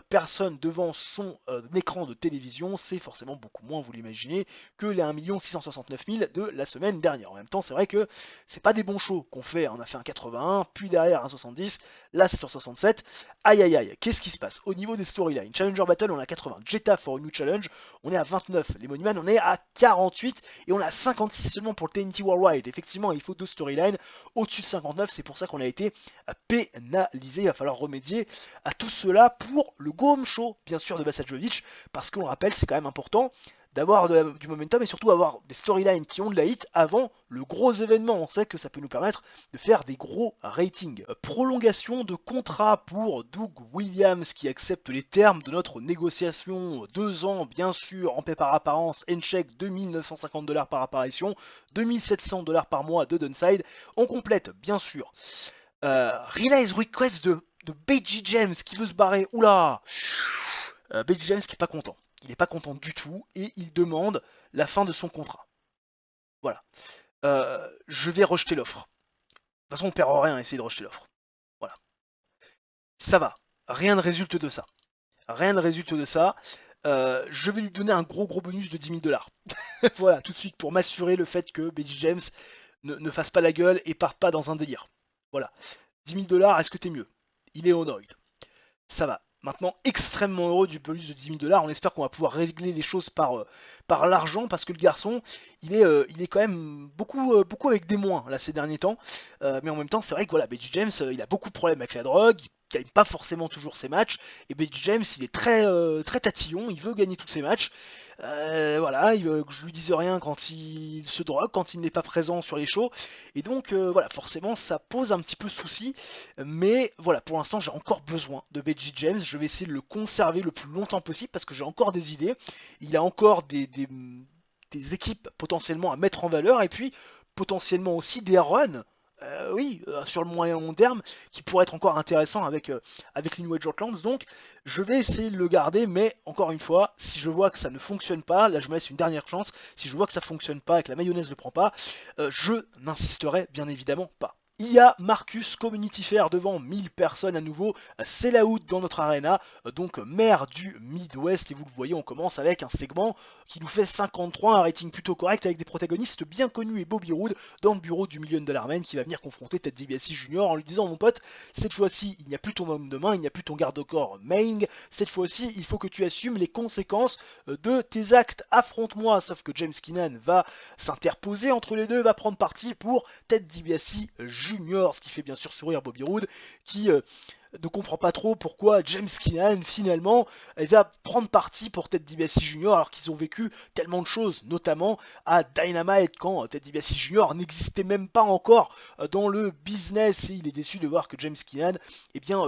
personnes devant son écran de télévision, c'est forcément beaucoup moins, vous l'imaginez, que les 1 669 000 de la semaine dernière. En même temps, c'est vrai que c'est pas des bons shows qu'on fait, on a fait un 81, puis derrière un 70, là c'est sur 67. Aïe aïe aïe, qu'est-ce qui se passe au niveau des storylines? Challenger Battle, on a 80, Jetta for a New Challenge, on est à 29, les Moneyman, on est à 48, et on a 56 seulement pour le TNT Worldwide. Effectivement, il faut 2 storylines au-dessus de 59, c'est pour ça qu'on a été pénalisé. Il va falloir remédier à tout cela pour le Go Home Show, bien sûr, de Basajovic, parce qu'on rappelle, c'est quand même important d'avoir du momentum et surtout avoir des storylines qui ont de la hit avant le gros événement. On sait que ça peut nous permettre de faire des gros ratings. Prolongation de contrat pour Doug Williams qui accepte les termes de notre négociation. 2 ans, bien sûr, en paie par apparence, N-check 2950 $ par apparition, 2700 $ par mois de downside. On complète, bien sûr. Release request de Beji James qui veut se barrer. Oula, Beji James qui est pas content. Il n'est pas content du tout et il demande la fin de son contrat. Voilà. Je vais rejeter l'offre. De toute façon, on perd rien à essayer de rejeter l'offre. Voilà. Ça va. Rien ne résulte de ça. Rien ne résulte de ça. Je vais lui donner un gros bonus de 10 000 $. Voilà, tout de suite pour m'assurer le fait que Beji James ne fasse pas la gueule et parte pas dans un délire. Voilà. 10 000 $, est-ce que t'es mieux? Il est honored. Ça va. Maintenant, extrêmement heureux du bonus de 10 000 $. On espère qu'on va pouvoir régler les choses par l'argent parce que le garçon, il est quand même beaucoup avec des moins là ces derniers temps. Mais en même temps, c'est vrai que voilà, Beji James, il a beaucoup de problèmes avec la drogue. Il gagne pas forcément toujours ses matchs. Et Beji James, il est très tatillon. Il veut gagner tous ses matchs. Voilà, il veut que je lui dise rien quand il se drogue, quand il n'est pas présent sur les shows. Et donc, voilà, forcément, ça pose un petit peu souci. Mais voilà, pour l'instant, j'ai encore besoin de Beji James. Je vais essayer de le conserver le plus longtemps possible parce que j'ai encore des idées. Il a encore des équipes potentiellement à mettre en valeur et puis potentiellement aussi des runs. Oui, sur le moyen long terme, qui pourrait être encore intéressant avec les New Age Outlands. Donc, je vais essayer de le garder, mais encore une fois, si je vois que ça ne fonctionne pas, là je me laisse une dernière chance. Si je vois que ça fonctionne pas et que la mayonnaise ne prend pas, je n'insisterai bien évidemment pas. Il y a Marcus Community Fair devant 1000 personnes à nouveau, c'est la out dans notre arena, donc maire du Midwest, et vous le voyez, on commence avec un segment qui nous fait 53, un rating plutôt correct avec des protagonistes bien connus et Bobby Roode dans le bureau du $1 Million Man qui va venir confronter Ted DiBiase Jr. en lui disant mon pote, cette fois-ci il n'y a plus ton homme de main, il n'y a plus ton garde-corps main, cette fois-ci il faut que tu assumes les conséquences de tes actes, affronte-moi, sauf que James Keenan va s'interposer entre les deux, va prendre parti pour Ted DiBiase Jr., ce qui fait bien sûr sourire Bobby Roode qui ne comprend pas trop pourquoi James Keenan finalement va prendre parti pour Ted DiBiase Jr. alors qu'ils ont vécu tellement de choses, notamment à Dynamite quand Ted DiBiase Jr. n'existait même pas encore dans le business et il est déçu de voir que James Keenan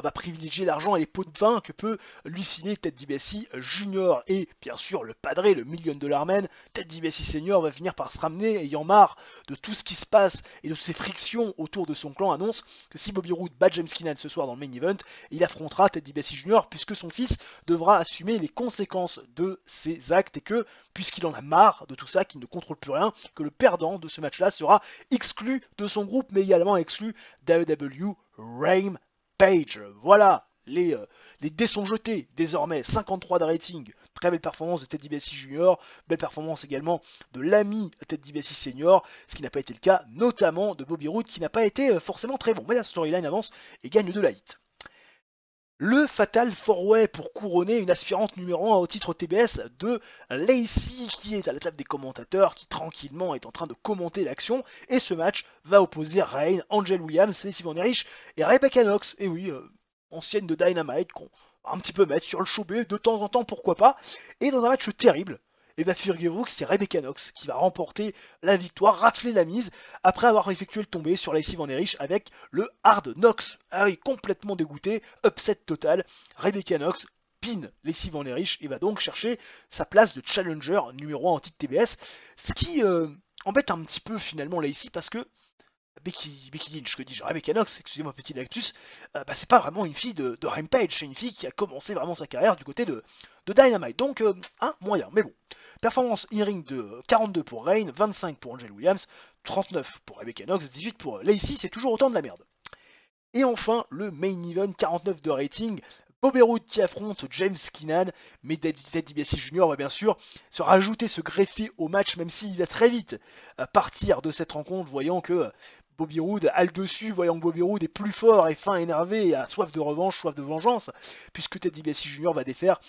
va privilégier l'argent et les pots de vin que peut lui filer Ted DiBiase Jr. Et bien sûr le padré, le $1 Million Man, Ted DiBiase Sr. va finir par se ramener ayant marre de tout ce qui se passe et de toutes ces frictions autour de son clan, annonce que si Bobby Roode bat James Keenan ce soir dans le main event, il affrontera Ted DiBiase Jr. puisque son fils devra assumer les conséquences de ses actes et que, puisqu'il en a marre de tout ça, qu'il ne contrôle plus rien, que le perdant de ce match-là sera exclu de son groupe, mais également exclu d'AEW Rampage. Voilà, les dés sont jetés désormais, 53 de rating, très belle performance de Ted DiBiase Jr., belle performance également de l'ami Ted DiBiase Senior, ce qui n'a pas été le cas notamment de Bobby Roode qui n'a pas été forcément très bon, mais la storyline avance et gagne de la hit. Le Fatal 4-Way pour couronner une aspirante numéro 1 au titre TBS de Lacey qui est à la table des commentateurs, qui tranquillement est en train de commenter l'action. Et ce match va opposer Rain, Angel Williams, Lacey Van Erich et Rebecca Knox. Et oui, ancienne de Dynamite, qu'on va un petit peu mettre sur le show B de temps en temps, pourquoi pas. Et dans un match terrible, et bien figurez-vous que c'est Rebecca Knox qui va remporter la victoire, rafler la mise, après avoir effectué le tombé sur Lacey Van Erich avec le Hard Knox. Ah oui, complètement dégoûté, upset total. Rebecca Knox pin Lacey Van Erich et va donc chercher sa place de challenger numéro 1 en titre TBS. Ce qui embête un petit peu finalement Lacey parce que Becky Lynch, que dis-je, Rebecca Knox, excusez-moi petit lapsus, c'est pas vraiment une fille de Rampage, c'est une fille qui a commencé vraiment sa carrière du côté de Dynamite, donc moyen, mais bon. Performance in-ring de 42 pour Reign, 25 pour Angel Williams, 39 pour Rebecca Knox, 18 pour Lacey, c'est toujours autant de la merde. Et enfin, le main event, 49 de rating, Bobby Roode qui affronte James Keenan, mais Ted DiBiase Jr. va bien sûr se rajouter, se greffer au match, même s'il va très vite partir de cette rencontre, voyant que Bobby Roode a le dessus, voyant que Bobby Roode est plus fort et fin, énervé, et a soif de revanche, soif de vengeance, puisque Ted DiBiase Jr. va défaire,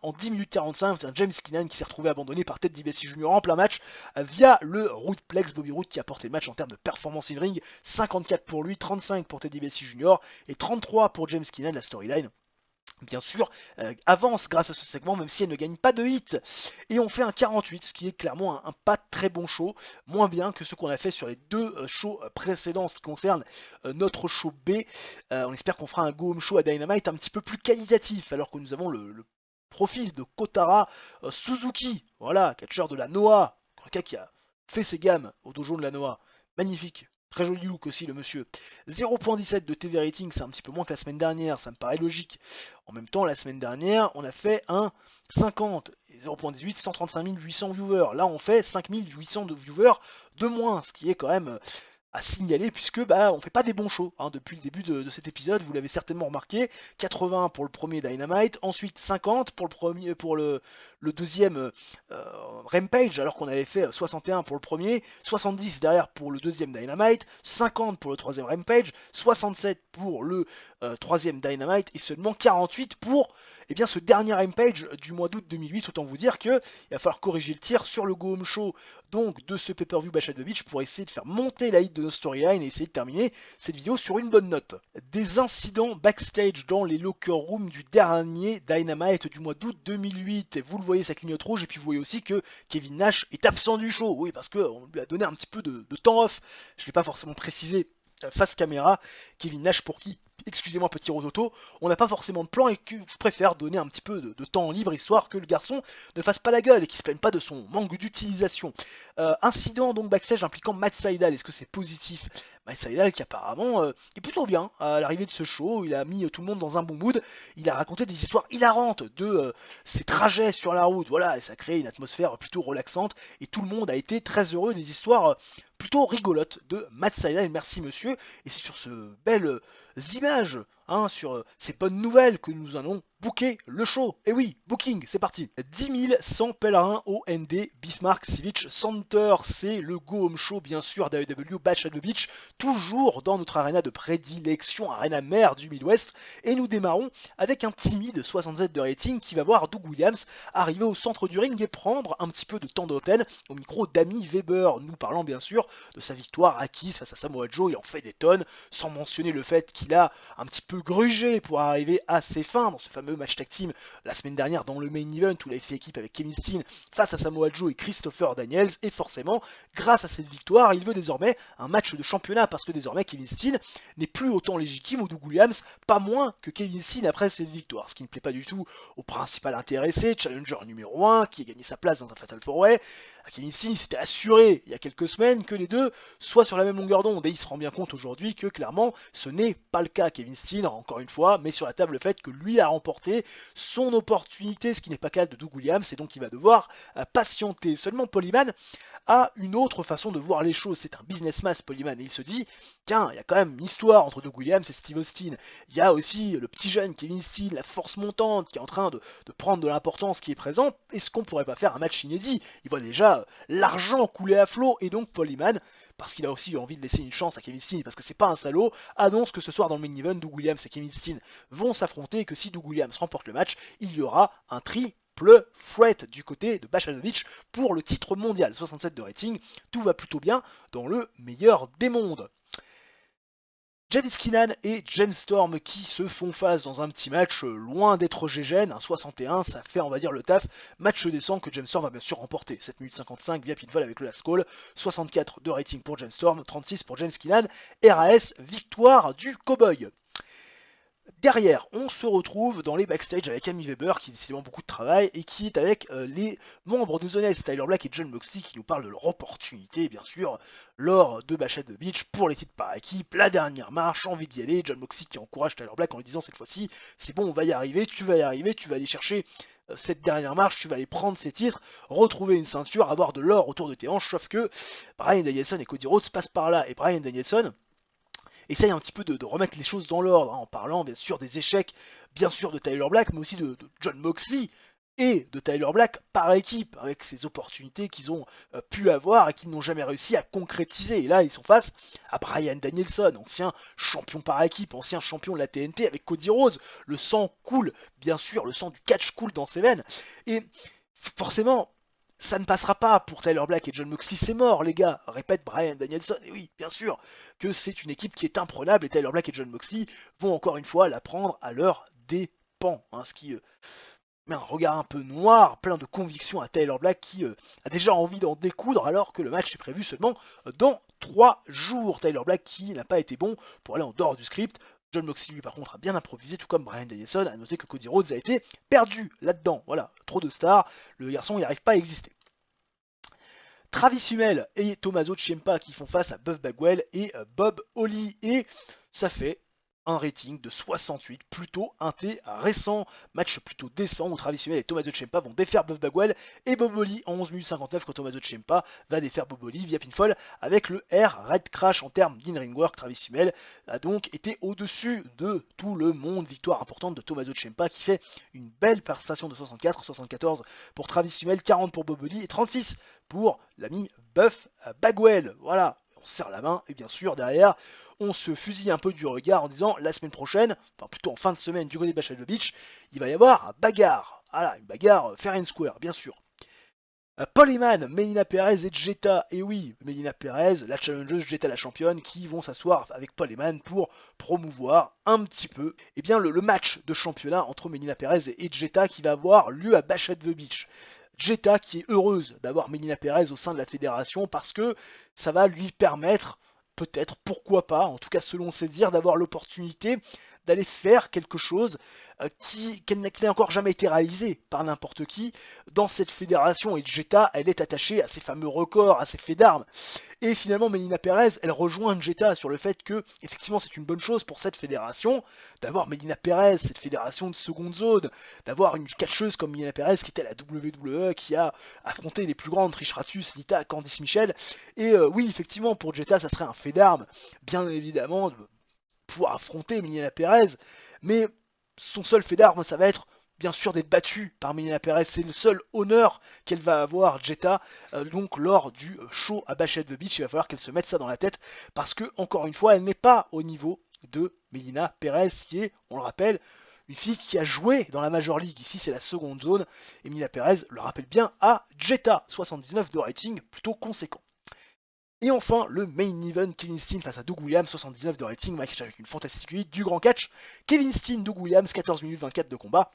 en 10 minutes 45, c'est un James Keenan qui s'est retrouvé abandonné par Ted DiBiase Jr. en plein match, via le Roodplex. Bobby Roode qui a porté le match en termes de performance in ring, 54 pour lui, 35 pour Ted DiBiase Jr. et 33 pour James Keenan. La storyline bien sûr, avance grâce à ce segment, même si elle ne gagne pas de hit. Et on fait un 48, ce qui est clairement un pas très bon show, moins bien que ce qu'on a fait sur les deux shows précédents, en ce qui concerne notre show B. On espère qu'on fera un go home show à Dynamite un petit peu plus qualitatif, alors que nous avons le profil de Kotara Suzuki, voilà, catcheur de la Noah, un gars qui a fait ses gammes au dojo de la Noah. Magnifique. Très joli look aussi le monsieur. 0.17 de TV rating, c'est un petit peu moins que la semaine dernière, ça me paraît logique. En même temps, la semaine dernière, on a fait un 50, et 0.18, 135 800 viewers. Là, on fait 5800 de viewers de moins, ce qui est quand même à signaler, puisque on fait pas des bons shows depuis le début de cet épisode. Vous l'avez certainement remarqué, 80 pour le premier Dynamite, ensuite 50 pour le deuxième Rampage, alors qu'on avait fait 61 pour le premier, 70 derrière pour le deuxième Dynamite, 50 pour le troisième Rampage, 67 pour le troisième Dynamite et seulement 48 pour ce dernier Rampage du mois d'août 2008. Autant vous dire qu'il va falloir corriger le tir sur le Go Home Show donc de ce pay-per-view Bash at the Beach pour essayer de faire monter la hit de nos storylines et essayer de terminer cette vidéo sur une bonne note. Des incidents backstage dans les locker rooms du dernier Dynamite du mois d'août 2008. Et vous le voyez, ça clignote rouge, et puis vous voyez aussi que Kevin Nash est absent du show. Oui, parce qu'on lui a donné un petit peu de temps off. Je ne l'ai pas forcément précisé face caméra. Kevin Nash pour qui, excusez-moi petit rototo, on n'a pas forcément de plan et que je préfère donner un petit peu de temps libre histoire que le garçon ne fasse pas la gueule et qu'il se plaigne pas de son manque d'utilisation. Incident donc backstage impliquant Matt Sydal, est-ce que c'est positif? Matt Sydal qui apparemment est plutôt bien à l'arrivée de ce show, il a mis tout le monde dans un bon mood, il a raconté des histoires hilarantes de ses trajets sur la route, voilà, et ça crée une atmosphère plutôt relaxante et tout le monde a été très heureux des histoires plutôt rigolotes de Matt Sydal. Merci monsieur, et c'est sur ce bel images, sur ces bonnes nouvelles que nous allons booker le show. Et oui, booking, c'est parti. 10 100 pèlerins au ND Bismarck Civic Center, c'est le Go Home Show bien sûr d'AEW Bash at the Beach, toujours dans notre arena de prédilection, arena mère du Midwest, et nous démarrons avec un timide 67 de rating qui va voir Doug Williams arriver au centre du ring et prendre un petit peu de temps d'antenne au micro d'Amy Weber, nous parlant bien sûr de sa victoire acquise face à Samoa Joe. Il en fait des tonnes, sans mentionner le fait qu'il a un petit peu grugé pour arriver à ses fins dans ce fameux match tag team la semaine dernière dans le main event où il avait fait équipe avec Kevin Steen face à Samoa Joe et Christopher Daniels, et forcément grâce à cette victoire il veut désormais un match de championnat, parce que désormais Kevin Steen n'est plus autant légitime ou Doug Williams pas moins que Kevin Steen après cette victoire, ce qui ne plaît pas du tout au principal intéressé, challenger numéro 1 qui a gagné sa place dans un Fatal 4-Way. Kevin Steen s'était assuré il y a quelques semaines que les deux soient sur la même longueur d'onde, et il se rend bien compte aujourd'hui que clairement ce n'est pas le cas. Kevin Steen, encore une fois, met sur la table le fait que lui a remporté son opportunité, ce qui n'est pas le cas de Doug Williams, et donc il va devoir patienter. Seulement Polyman a une autre façon de voir les choses, c'est un businessman Polyman, et il se dit, tiens, il y a quand même une histoire entre Doug Williams et Steve Austin, il y a aussi le petit jeune Kevin Steen, la force montante qui est en train de prendre de l'importance qui est présent, est-ce qu'on pourrait pas faire un match inédit? Il voit déjà l'argent couler à flot, et donc Polyman, parce qu'il a aussi envie de laisser une chance à Kevin Steen, parce que c'est pas un salaud, annonce que ce soir dans le main event, Doug Williams et Kevin Steen vont s'affronter, et que si Doug Williams remporte le match, il y aura un triple threat du côté de Bash at the Beach pour le titre mondial. 67 de rating, tout va plutôt bien dans le meilleur des mondes. James Keenan et James Storm qui se font face dans un petit match loin d'être gégène, un 61, ça fait on va dire le taf, match décent que James Storm va bien sûr remporter, 7 minutes 55 via pinfall avec le last call, 64 de rating pour James Storm, 36 pour James Keenan, RAS, victoire du cowboy. Derrière, on se retrouve dans les backstage avec Amy Weber qui a décidément beaucoup de travail et qui est avec les membres de The Nest, Tyler Black et John Moxley qui nous parlent de leur opportunité, bien sûr, lors de Bash at the Beach pour les titres par équipe, la dernière marche, envie d'y aller. John Moxley qui encourage Tyler Black en lui disant cette fois-ci, c'est bon, on va y arriver, tu vas y arriver, tu vas aller chercher cette dernière marche, tu vas aller prendre ces titres, retrouver une ceinture, avoir de l'or autour de tes hanches, sauf que Bryan Danielson et Cody Rhodes passent par là et Bryan Danielson essaye un petit peu de remettre les choses dans l'ordre, hein, en parlant bien sûr des échecs, bien sûr de Tyler Black, mais aussi de John Moxley et de Tyler Black par équipe, avec ces opportunités qu'ils ont pu avoir et qu'ils n'ont jamais réussi à concrétiser. Et là, ils sont face à Bryan Danielson, ancien champion par équipe, ancien champion de la TNT avec Cody Rhodes. Le sang coule, bien sûr, le sang du catch coule dans ses veines. Et forcément, ça ne passera pas pour Tyler Black et John Moxley, c'est mort les gars, répète Bryan Danielson, et oui, bien sûr que c'est une équipe qui est imprenable, et Tyler Black et John Moxley vont encore une fois la prendre à leur dépens, hein, ce qui met un regard un peu noir, plein de conviction à Tyler Black qui a déjà envie d'en découdre alors que le match est prévu seulement dans 3 jours. Tyler Black qui n'a pas été bon pour aller en dehors du script. John Moxley lui par contre a bien improvisé, tout comme Bryan Danielson. A noté que Cody Rhodes a été perdu là-dedans. Voilà, trop de stars, le garçon il n'arrive pas à exister. Travis Hummel et Tommaso Ciampa qui font face à Buff Bagwell et Bob Holly. Et ça fait un rating de 68, plutôt intéressant. Match plutôt décent où Travis Hummel et Tommaso Ciampa vont défaire Buff Bagwell et Bob Holly en 11 minutes 59 quand Tommaso Ciampa va défaire Bob Holly via pinfall avec le R Red Crash en termes d'in-ring work. Travis Hummel a donc été au-dessus de tout le monde. Victoire importante de Tommaso Ciampa qui fait une belle prestation de 64, 74 pour Travis Hummel, 40 pour Bob Holly et 36 pour l'ami Buff Bagwell. Voilà, on serre la main et bien sûr derrière on se fusille un peu du regard en disant la semaine prochaine, enfin plutôt en fin de semaine du côté de Bash at the Beach, il va y avoir un bagarre. Voilà, une bagarre fair and square, bien sûr. Paul Heyman, Melina Perez et Jetta, et oui, Melina Perez, la challengeuse, Jetta la championne, qui vont s'asseoir avec Paul Heyman pour promouvoir un petit peu le match de championnat entre Melina Perez et Jetta qui va avoir lieu à Bash at the Beach. Jetta qui est heureuse d'avoir Melina Perez au sein de la fédération parce que ça va lui permettre, peut-être, pourquoi pas, en tout cas selon ses dires, d'avoir l'opportunité d'aller faire quelque chose qui n'a encore jamais été réalisé par n'importe qui dans cette fédération. Et Jetta, elle est attachée à ses fameux records, à ses faits d'armes. Et finalement, Melina Perez, elle rejoint Jetta sur le fait que, effectivement, c'est une bonne chose pour cette fédération d'avoir Melina Perez, cette fédération de seconde zone, d'avoir une catcheuse comme Melina Perez qui était à la WWE, qui a affronté les plus grandes, Trish Stratus, Lita, Candice Michel. Et oui, effectivement, pour Jetta, ça serait un fait d'armes, bien évidemment, de pouvoir affronter Melina Perez, mais son seul fait d'armes, ça va être bien sûr d'être battue par Melina Perez. C'est le seul honneur qu'elle va avoir, Jetta, donc lors du show à Bash at the Beach. Il va falloir qu'elle se mette ça dans la tête parce que, encore une fois, elle n'est pas au niveau de Melina Perez, qui est, on le rappelle, une fille qui a joué dans la Major League. Ici, c'est la seconde zone. Et Melina Perez le rappelle bien à Jetta, 79 de rating, plutôt conséquent. Et enfin, le main event, Kevin Steen face à Doug Williams, 79 de rating, match avec une fantastique 8 du grand catch. Kevin Steen, Doug Williams, 14 minutes 24 de combat,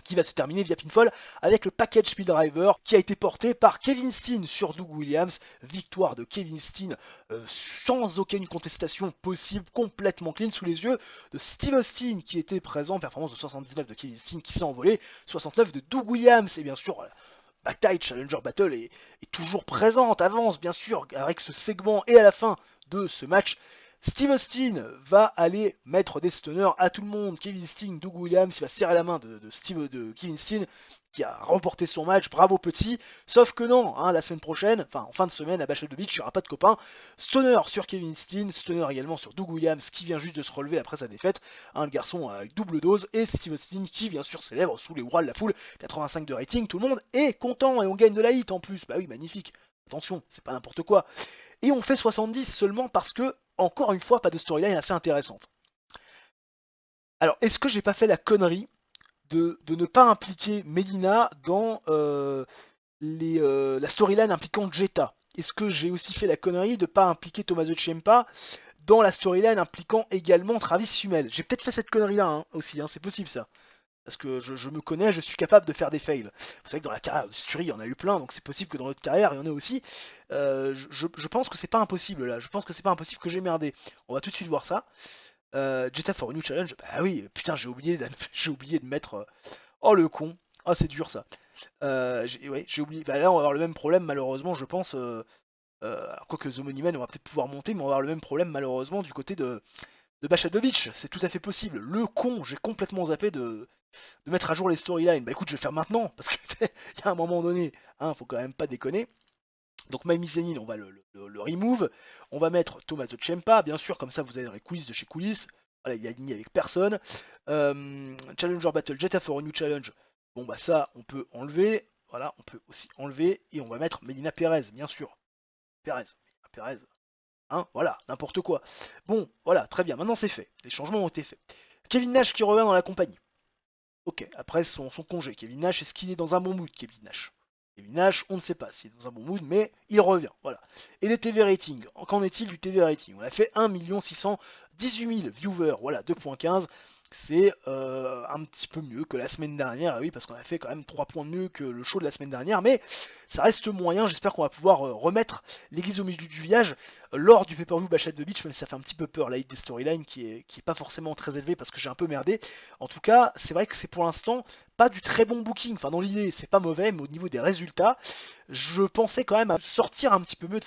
qui va se terminer via pinfall avec le package speed driver qui a été porté par Kevin Steen sur Doug Williams. Victoire de Kevin Steen sans aucune contestation possible, complètement clean sous les yeux de Steve Austin qui était présent. Performance de 79 de Kevin Steen qui s'est envolé, 69 de Doug Williams. Et bien sûr, bataille, Challenger Battle est toujours présente, avance bien sûr avec ce segment et à la fin de ce match. Steve Austin va aller mettre des stunners à tout le monde. Kevin Steen, Doug Williams, il va serrer la main de Kevin Steen qui a remporté son match. Bravo petit. Sauf que non, hein, la semaine prochaine, enfin en fin de semaine à Bash at the Beach, il n'y aura pas de copains. Stunner sur Kevin Steen, stunner également sur Doug Williams qui vient juste de se relever après sa défaite. Hein, le garçon avec double dose. Et Steve Austin qui bien sûr célèbre sous les hurrahs de la foule. 85 de rating, tout le monde est content et on gagne de la hit en plus. Bah oui, magnifique. Attention, c'est pas n'importe quoi. Et on fait 70 seulement parce que, encore une fois, pas de storyline assez intéressante. Alors, est-ce que j'ai pas fait la connerie de ne pas impliquer Melina dans la storyline impliquant Jetta? Est-ce que j'ai aussi fait la connerie de ne pas impliquer Tommaso Ciampa dans la storyline impliquant également Travis Hummel? J'ai peut-être fait cette connerie-là hein, aussi, hein, c'est possible ça. Parce que je me connais, je suis capable de faire des fails. Vous savez que dans la carrière de Sturi, il y en a eu plein, donc c'est possible que dans notre carrière, il y en ait aussi. Je pense que c'est pas impossible là. Je pense que c'est pas impossible que j'ai merdé. On va tout de suite voir ça. Jetta for a New Challenge, bah oui, putain, j'ai oublié de mettre. Oh le con. Ah, c'est dur ça. Ouais, j'ai oublié. Bah là, on va avoir le même problème, malheureusement, je pense. Alors, quoique The Money Man, on va peut-être pouvoir monter, mais on va avoir le même problème, malheureusement, du côté de Bashadovich. C'est tout à fait possible. Le con, j'ai complètement zappé de mettre à jour les storylines. Bah écoute, je vais le faire maintenant, parce que il y a un moment donné, hein, faut quand même pas déconner. Donc Mami Zenin, on va le remove. On va mettre Tommaso Ciampa, bien sûr, comme ça vous avez dans les coulisses de chez coulisses. Voilà, il est aligné avec personne. Challenger Battle, Jetta for a New Challenge. Bon bah ça, on peut enlever. Voilà, on peut aussi enlever. Et on va mettre Melina Perez, bien sûr. Perez. Melina Perez. Hein, voilà, n'importe quoi. Bon, voilà, très bien, maintenant c'est fait. Les changements ont été faits. Kevin Nash qui revient dans la compagnie. Ok, après son congé, Kevin Nash, est-ce qu'il est dans un bon mood, Kevin Nash? Kevin Nash, on ne sait pas s'il est dans un bon mood, mais il revient, voilà. Et les TV ratings, qu'en est-il du TV rating? On a fait 1 618 000 viewers, voilà, 2.15, c'est un petit peu mieux que la semaine dernière, ah oui, parce qu'on a fait quand même 3 points de mieux que le show de la semaine dernière, mais ça reste moyen, j'espère qu'on va pouvoir remettre l'église au milieu du village lors du pay-per-view Bash at the Beach, même si ça fait un petit peu peur, la hit des storylines qui est pas forcément très élevée parce que j'ai un peu merdé. En tout cas, c'est vrai que c'est pour l'instant pas du très bon booking. Enfin, dans l'idée, c'est pas mauvais, mais au niveau des résultats, je pensais quand même à sortir un petit peu mieux de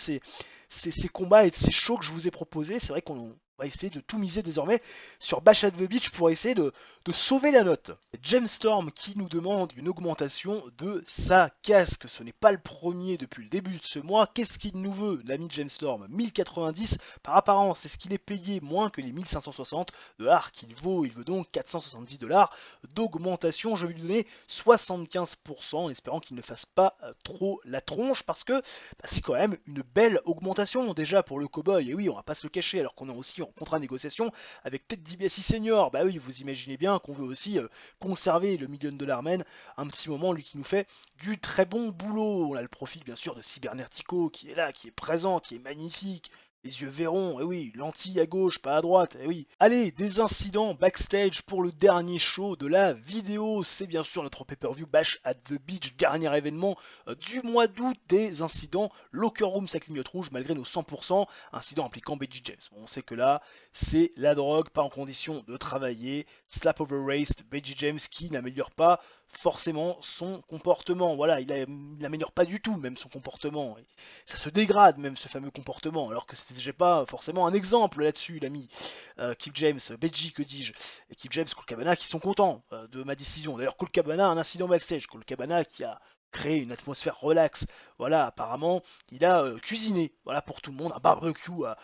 ces combats et de ces shows que je vous ai proposés. C'est vrai qu'on va essayer de tout miser désormais sur Bash at the Beach pour essayer de sauver la note. James Storm qui nous demande une augmentation de sa casque. Ce n'est pas le premier depuis le début de ce mois. Qu'est-ce qu'il nous veut, l'ami James Storm? 1090 par apparence. Est-ce qu'il est payé moins que les 1560 dollars qu'il vaut? Il veut donc 470 dollars d'augmentation. Je vais lui donner 75% en espérant qu'il ne fasse pas trop la tronche parce que bah, c'est quand même une belle augmentation déjà pour le cowboy. Et oui, on va pas se le cacher alors qu'on est aussi en contrat négociation avec Ted DiBiase Senior. Bah oui, vous imaginez bien qu'on veut aussi conserver le million dollar man un petit moment, lui qui nous fait du très bon boulot. On a le profil bien sûr de Cybernertico qui est là, qui est présent, qui est magnifique. Les yeux verrons, et oui, lentille à gauche, pas à droite, et oui. Allez, des incidents backstage pour le dernier show de la vidéo. C'est bien sûr notre pay-per-view Bash at the Beach, dernier événement du mois d'août. Des incidents Locker Room, ça clignote rouge malgré nos 100%. Incident impliquant Becky James. Bon, on sait que là, c'est la drogue, pas en condition de travailler. Slap over race, Becky James qui n'améliore pas forcément son comportement. Voilà, il n'améliore pas du tout même son comportement. Ça se dégrade même ce fameux comportement, alors que c'était déjà pas forcément un exemple là-dessus, l'ami. Kip James, Beji, que dis-je, et Kip James, Colt Cabana qui sont contents de ma décision. D'ailleurs, Colt Cabana a un incident backstage. Colt Cabana qui a créé une atmosphère relax. Voilà, apparemment, il a cuisiné, voilà, pour tout le monde, un barbecue à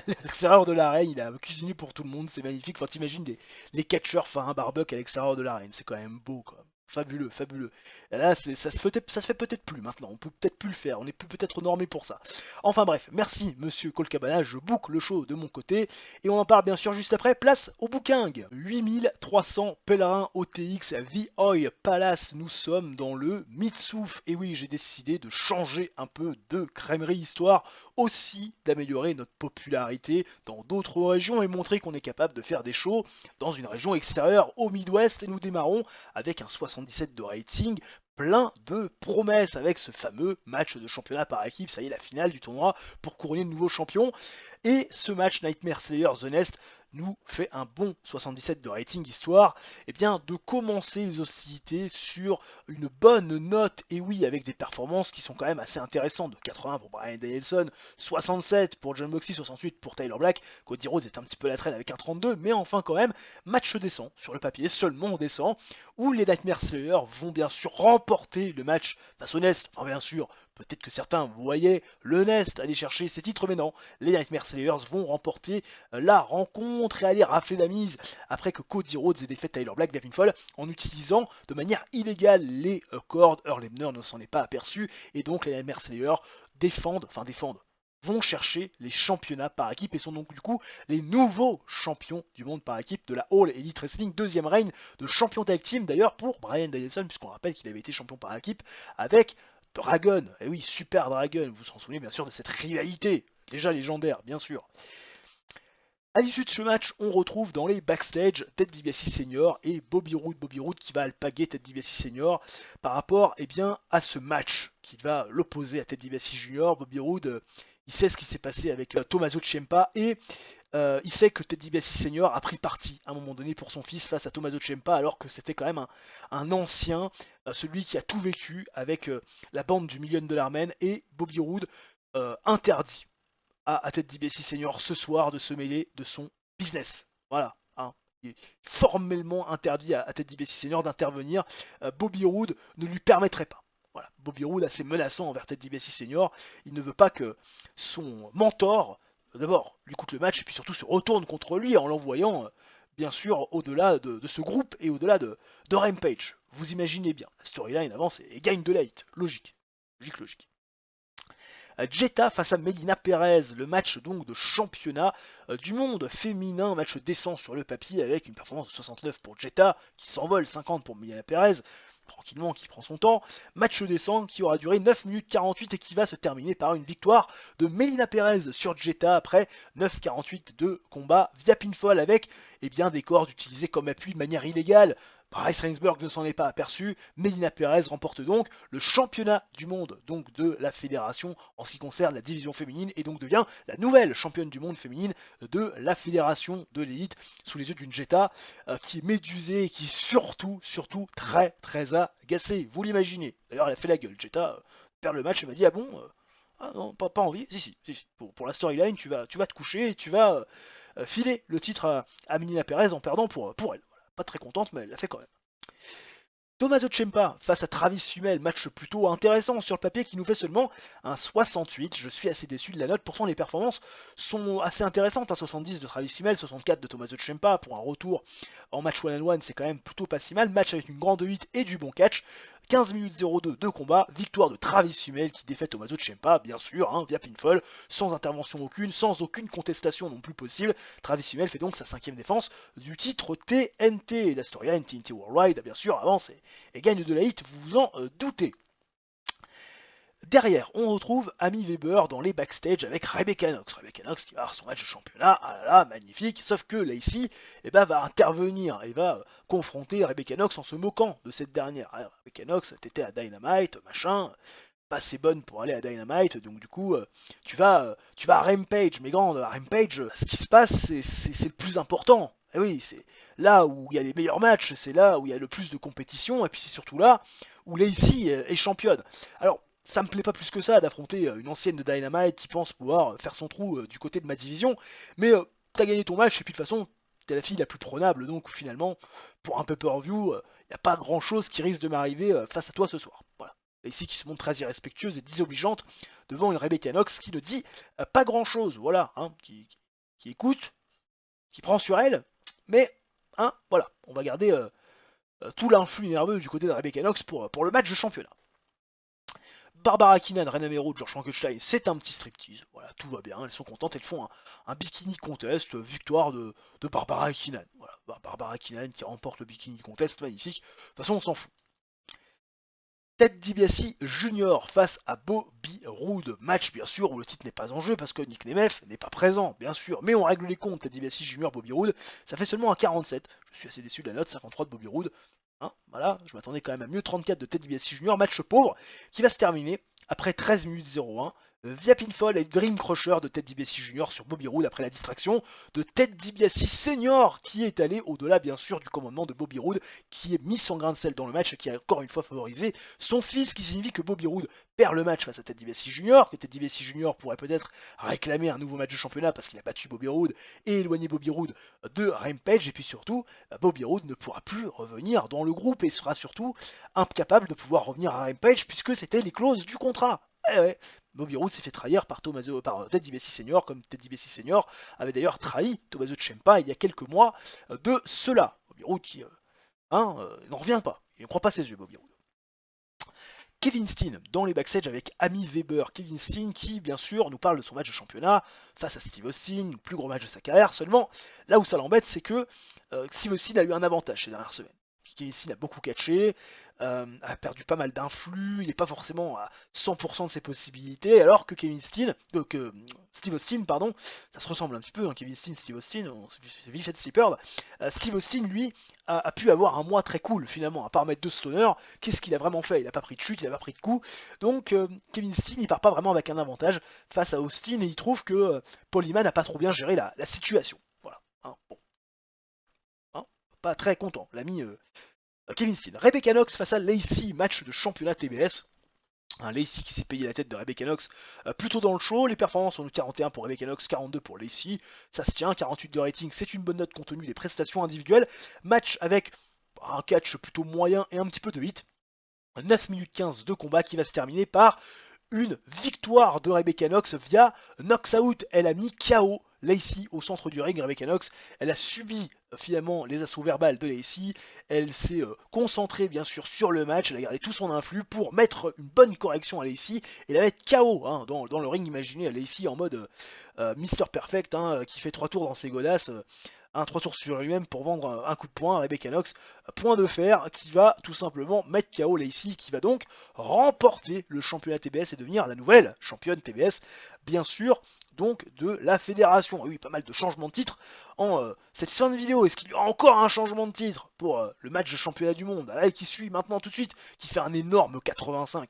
l'extérieur de l'arène. Il a cuisiné pour tout le monde, c'est magnifique. Enfin, t'imagines les catcheurs faire un barbecue à l'extérieur de l'arène, c'est quand même beau, quoi. Fabuleux, fabuleux. Et là, ça se fait peut-être plus maintenant. On peut peut-être plus le faire. On est plus peut-être normé pour ça. Enfin bref, merci Monsieur Colcabana. Je book le show de mon côté et on en parle bien sûr juste après. Place au booking. 8300 pèlerins OTX V-Oil Palace. Nous sommes dans le Mitsouf. Et oui, j'ai décidé de changer un peu de crèmerie histoire aussi d'améliorer notre popularité dans d'autres régions et montrer qu'on est capable de faire des shows dans une région extérieure au Midwest. Et nous démarrons avec un 77 de rating, plein de promesses avec ce fameux match de championnat par équipe. Ça y est, la finale du tournoi pour couronner de nouveaux champions. Et ce match Nightmare Slayer The Nest nous fait un bon 77 de rating, histoire de commencer les hostilités sur une bonne note, et oui, avec des performances qui sont quand même assez intéressantes. De 80 pour Bryan Danielson, 67 pour John Moxley, 68 pour Tyler Black. Cody Rhodes est un petit peu la traîne avec un 32, mais enfin quand même, match décent sur le papier, seulement décent, où les Nightmare Slayers vont bien sûr remporter le match face au Nest. Enfin bien sûr, peut-être que certains voyaient le Nest aller chercher ses titres, mais non, les Nightmare Slayers vont remporter la rencontre et aller rafler la mise après que Cody Rhodes ait défait Tyler Black via pinfall en utilisant de manière illégale les cordes. Earl Hebner ne s'en est pas aperçu et donc les Nightmare Slayers défendent, vont chercher les championnats par équipe et sont donc du coup les nouveaux champions du monde par équipe de la All Elite Wrestling, deuxième règne de champion tag team d'ailleurs pour Bryan Danielson, puisqu'on rappelle qu'il avait été champion par équipe avec Dragon. Et oui, Super Dragon, vous vous souvenez bien sûr de cette rivalité, déjà légendaire bien sûr. À l'issue de ce match, on retrouve dans les backstage Ted DiBiase Senior et Bobby Roode qui va alpaguer Ted DiBiase Senior par rapport à ce match qui va l'opposer à Ted DiBiase Jr. Bobby Roode il sait ce qui s'est passé avec Tommaso Ciampa et il sait que Ted DiBiase Senior a pris parti à un moment donné pour son fils face à Tommaso Ciampa alors que c'était quand même un ancien, celui qui a tout vécu avec la bande du Million Dollar Man et Bobby Roode interdit à Ted DiBiase Senior ce soir de se mêler de son business. Voilà. Hein. Il est formellement interdit à Ted DiBiase Senior d'intervenir. Bobby Roode ne lui permettrait pas. Voilà. Bobby Roode assez menaçant envers Ted DiBiase Senior. Il ne veut pas que son mentor, d'abord, lui coûte le match et puis surtout se retourne contre lui en l'envoyant, bien sûr, au-delà de ce groupe et au-delà de Rampage. Vous imaginez bien. La storyline avance et gagne de la hit. Logique. Logique. Jetta face à Melina Perez, le match donc de championnat du monde féminin, match décent sur le papier avec une performance de 69 pour Jetta qui s'envole, 50 pour Melina Perez, tranquillement qui prend son temps, match décent qui aura duré 9 minutes 48 et qui va se terminer par une victoire de Melina Perez sur Jetta après 9,48 de combat via pinfall avec des cordes utilisées comme appui de manière illégale. Bryce Reinsberg ne s'en est pas aperçu, Melina Perez remporte donc le championnat du monde donc de la fédération en ce qui concerne la division féminine et donc devient la nouvelle championne du monde féminine de la fédération de l'élite sous les yeux d'une Jetta qui est médusée et qui est surtout très agacée, vous l'imaginez. D'ailleurs elle a fait la gueule, Jetta perd le match et m'a dit ah bon ah non pas envie, si. Pour la storyline tu vas te coucher et tu vas filer le titre à Melina Perez en perdant pour elle. Pas très contente, mais elle l'a fait quand même. Tommaso Ciampa face à Travis Hummel, match plutôt intéressant sur le papier qui nous fait seulement un 68. Je suis assez déçu de la note, pourtant les performances sont assez intéressantes. Un 70 de Travis Hummel, 64 de Tommaso Ciampa pour un retour en match one-on-one, c'est quand même plutôt pas si mal. Match avec une grande hit et du bon catch. 15 minutes 02 de combat, victoire de Travis Hummel qui défait Tommaso Ciampa, bien sûr, via pinfall, sans intervention aucune, sans aucune contestation non plus possible. Travis Hummel fait donc sa 5ème défense du titre TNT. La storyline TNT Worldwide, bien sûr, avance et gagne de la hit, vous vous en doutez. Derrière, on retrouve Amy Weber dans les backstage avec Rebecca Knox. Rebecca Knox qui va avoir son match de championnat, ah là là, magnifique, sauf que Lacey va intervenir et va confronter Rebecca Knox en se moquant de cette dernière. Alors, Rebecca Knox, t'étais à Dynamite, machin, pas assez bonne pour aller à Dynamite, donc du coup, tu vas à Rampage, mais grande, à Rampage, ce qui se passe, c'est le plus important. Et oui, c'est là où il y a les meilleurs matchs, c'est là où il y a le plus de compétition, et puis c'est surtout là où Lacey est championne. Alors, ça me plaît pas plus que ça d'affronter une ancienne de Dynamite qui pense pouvoir faire son trou du côté de ma division, mais t'as gagné ton match et puis de toute façon t'es la fille la plus prenable, donc finalement pour un pay-per-view, y a pas grand chose qui risque de m'arriver face à toi ce soir. Voilà. Lacey qui se montre très irrespectueuse et désobligeante devant une Rebecca Knox qui ne dit pas grand chose, voilà, qui écoute, qui prend sur elle, mais voilà, on va garder tout l'influx nerveux du côté de Rebecca Knox pour le match de championnat. Barbara Keenan, Rena Mero, George Frankenstein, c'est un petit striptease. Voilà, tout va bien, elles sont contentes, elles font un bikini contest, victoire de Barbara Keenan. Voilà, Barbara Keenan qui remporte le bikini contest, magnifique. De toute façon, on s'en fout. Ted DiBiase Jr. face à Bobby Roode. Match, bien sûr, où le titre n'est pas en jeu parce que Nick Nemeth n'est pas présent, bien sûr. Mais on règle les comptes, Ted DiBiase Jr. Bobby Roode. Ça fait seulement un 47. Je suis assez déçu de la note, 53 de Bobby Roode. Voilà, je m'attendais quand même à mieux. 34 de Ted DiBiase Jr. Match pauvre qui va se terminer après 13 minutes 01 via pinfall et Dream Crusher de Ted DiBiase Jr. sur Bobby Roode après la distraction de Ted DiBiase Senior qui est allé au-delà bien sûr du commandement de Bobby Roode qui est mis son grain de sel dans le match et qui a encore une fois favorisé son fils, qui signifie que Bobby Roode perd le match face à Ted DiBiase Jr., que Ted DiBiase Jr. pourrait peut-être réclamer un nouveau match de championnat parce qu'il a battu Bobby Roode et éloigné Bobby Roode de Rampage, et puis surtout Bobby Roode ne pourra plus revenir dans le groupe et sera surtout incapable de pouvoir revenir à Rampage puisque c'était les clauses du contrat. Ouais. Bobby Roode s'est fait trahir par Ted DiBiase Senior, comme Ted DiBiase Senior avait d'ailleurs trahi Tommaso Ciampa il y a quelques mois de cela. Bobby Roode qui n'en revient pas, il ne croit pas ses yeux, Bobby Roode. Kevin Steen dans les backstage avec Amy Weber. Kevin Steen qui, bien sûr, nous parle de son match de championnat face à Steve Austin, le plus gros match de sa carrière. Seulement, là où ça l'embête, c'est que Steve Austin a eu un avantage ces dernières semaines. Kevin Steen a beaucoup catché, a perdu pas mal d'influx, il n'est pas forcément à 100% de ses possibilités, alors que Steve Austin, pardon, ça se ressemble un petit peu, hein, Kevin Steen, Steve Austin, c'est vite fait de s'y perdre. Steve Austin, lui, a pu avoir un mois très cool finalement, à part mettre 2 stoners. Qu'est-ce qu'il a vraiment fait? Il n'a pas pris de chute, il n'a pas pris de coup. Donc Kevin Steen, il part pas vraiment avec un avantage face à Austin et il trouve que Paul Heyman n'a pas trop bien géré la situation. Voilà. Hein, bon. Hein, pas très content, l'ami Kevin Steen. Rebecca Knox face à Lacey, match de championnat TBS. Lacey qui s'est payé la tête de Rebecca Knox plutôt dans le show. Les performances sont de 41 pour Rebecca Knox, 42 pour Lacey. Ça se tient, 48 de rating, c'est une bonne note compte tenu des prestations individuelles. Match avec un catch plutôt moyen et un petit peu de hit. 9 minutes 15 de combat qui va se terminer par une victoire de Rebecca Knox via Knox Out. Elle a mis KO Lacey au centre du ring. Rebecca Knox, elle a subi finalement les assauts verbales de Lacey. Elle s'est concentrée bien sûr sur le match. Elle a gardé tout son influx pour mettre une bonne correction à Lacey et la mettre KO hein, dans le ring. Imaginez Lacey en mode Mr. Perfect hein, qui fait 3 tours dans ses godasses. 3 tours sur lui-même pour vendre un coup de poing à Rebecca Knox, point de fer qui va tout simplement mettre KO Lacey, qui va donc remporter le championnat TBS et devenir la nouvelle championne TBS, bien sûr, donc de la fédération. Ah oui, pas mal de changements de titre en cette fin de vidéo. Est-ce qu'il y aura encore un changement de titre pour le match de championnat du monde qui suit maintenant tout de suite, qui fait un énorme 85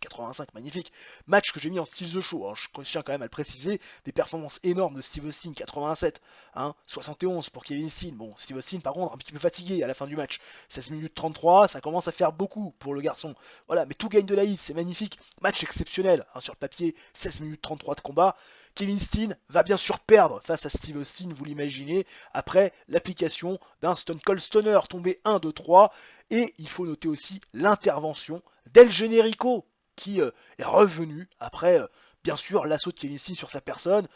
85, magnifique. Match que j'ai mis en style The Show, hein. Je tiens quand même à le préciser, des performances énormes de Steve Austin, 87, hein, 71 pour Kevin Steen. Bon, Steve Austin par contre un petit peu fatigué à la fin du match, 16 minutes 33, ça commence à faire beaucoup pour le garçon. Voilà, mais tout gagne de la hit, c'est magnifique. Match exceptionnel, hein, sur le papier, 16 minutes 33 de combat. Kevin Steen va bien sûr perdre face à Steve Austin, vous l'imaginez, après l'application d'un Stone Cold Stunner tombé 1, 2, 3. Et il faut noter aussi l'intervention d'El Generico, qui est revenu après, bien sûr, l'assaut de Kevin Steen sur sa personne,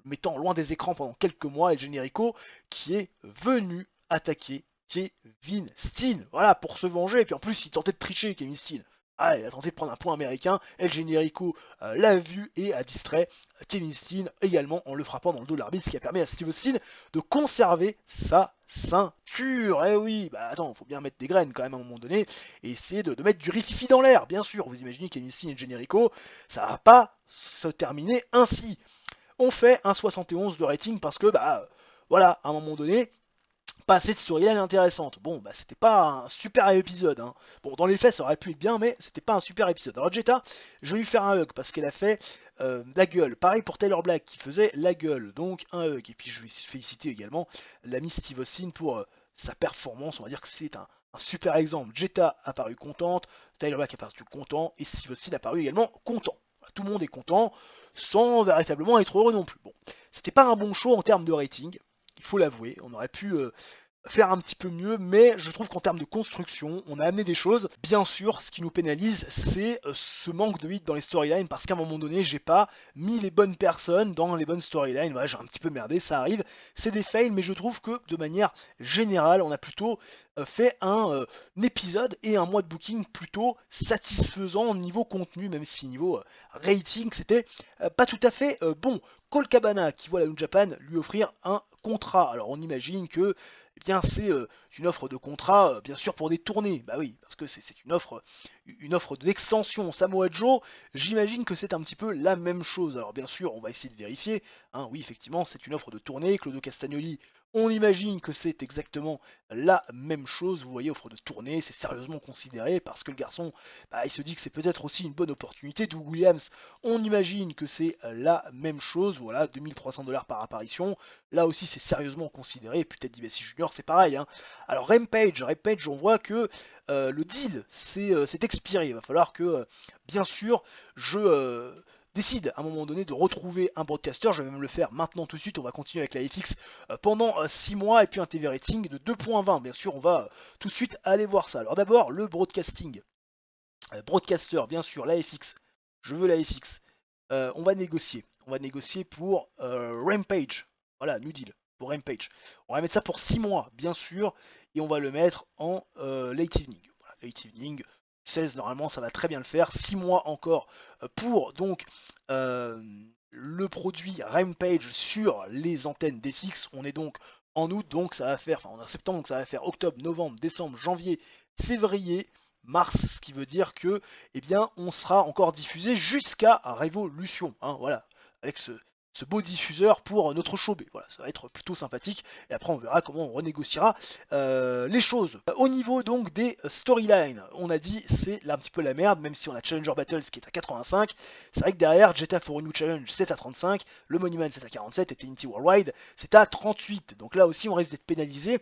mettant loin des écrans pendant quelques mois, El Generico, qui est venu attaquer Kevin Steen, voilà, pour se venger, et puis en plus, il tentait de tricher, Kevin Steen. Ah, il a tenté de prendre un point américain, El Generico l'a vu et a distrait Kevin Steen également en le frappant dans le dos de l'arbitre, ce qui a permis à Steve Austin de conserver sa ceinture. Eh oui, bah attends, faut bien mettre des graines quand même à un moment donné et essayer de mettre du rififi dans l'air, bien sûr. Vous imaginez Kevin Steen et Generico, ça va pas se terminer ainsi. On fait un 71 de rating parce que, bah voilà, à un moment donné, pas assez de storyline intéressante. Bon, bah c'était pas un super épisode. Hein. Bon, dans les faits, ça aurait pu être bien, mais c'était pas un super épisode. Alors Jetta, je vais lui faire un hug parce qu'elle a fait la gueule. Pareil pour Taylor Black qui faisait la gueule. Donc un hug. Et puis je vais féliciter également l'ami Steve Austin pour sa performance. On va dire que c'est un super exemple. Jetta a paru contente, Taylor Black a paru content et Steve Austin a paru également content. Tout le monde est content sans véritablement être heureux non plus. Bon, c'était pas un bon show en termes de rating. Il faut l'avouer, on aurait pu faire un petit peu mieux, mais je trouve qu'en termes de construction, on a amené des choses. Bien sûr, ce qui nous pénalise, c'est ce manque de hit dans les storylines, parce qu'à un moment donné, j'ai pas mis les bonnes personnes dans les bonnes storylines. Voilà, j'ai un petit peu merdé, ça arrive. C'est des fails, mais je trouve que de manière générale, on a plutôt fait un épisode et un mois de booking plutôt satisfaisant au niveau contenu, même si niveau rating, c'était pas tout à fait bon. Colt Cabana qui voit la New Japan lui offrir un contrat. Alors on imagine que eh bien c'est une offre de contrat, bien sûr pour des tournées. Bah oui, parce que c'est une offre d'extension. Samoa Joe, j'imagine que c'est un petit peu la même chose. Alors bien sûr, on va essayer de vérifier. Hein, oui, effectivement, c'est une offre de tournée. Claudio Castagnoli, on imagine que c'est exactement la même chose. Vous voyez, offre de tournée, c'est sérieusement considéré parce que le garçon, bah, il se dit que c'est peut-être aussi une bonne opportunité. Doug Williams, on imagine que c'est la même chose. Voilà, 2300$ par apparition. Là aussi, c'est sérieusement considéré. Et puis Ted DiBiase Junior, c'est pareil. Hein. Alors Rampage, on voit que le deal c'est expiré. Il va falloir que, bien sûr, je décide à un moment donné de retrouver un broadcaster. Je vais même le faire maintenant tout de suite. On va continuer avec la FX pendant 6 mois et puis un TV rating de 2.20. Bien sûr, on va tout de suite aller voir ça. Alors d'abord, le broadcasting. Broadcaster, bien sûr, la FX. Je veux la FX. On va négocier. On va négocier pour Rampage. Voilà, New Deal pour Rampage. On va mettre ça pour 6 mois, bien sûr, et on va le mettre en late evening. Voilà, late evening, 16, normalement, ça va très bien le faire. 6 mois encore pour donc le produit Rampage sur les antennes d'FX. On est donc en août, donc ça va faire, enfin en septembre, donc ça va faire octobre, novembre, décembre, janvier, février, mars, ce qui veut dire que, eh bien, on sera encore diffusé jusqu'à Révolution, hein, voilà, avec ce beau diffuseur pour notre show B. Voilà, ça va être plutôt sympathique. Et après, on verra comment on renégociera les choses. Au niveau donc des storylines, on a dit c'est là un petit peu la merde, même si on a Challenger Battles qui est à 85. C'est vrai que derrière, Jetta for a New Challenge c'est à 35, le Monument c'est à 47 et TNT Worldwide c'est à 38. Donc là aussi, on risque d'être pénalisé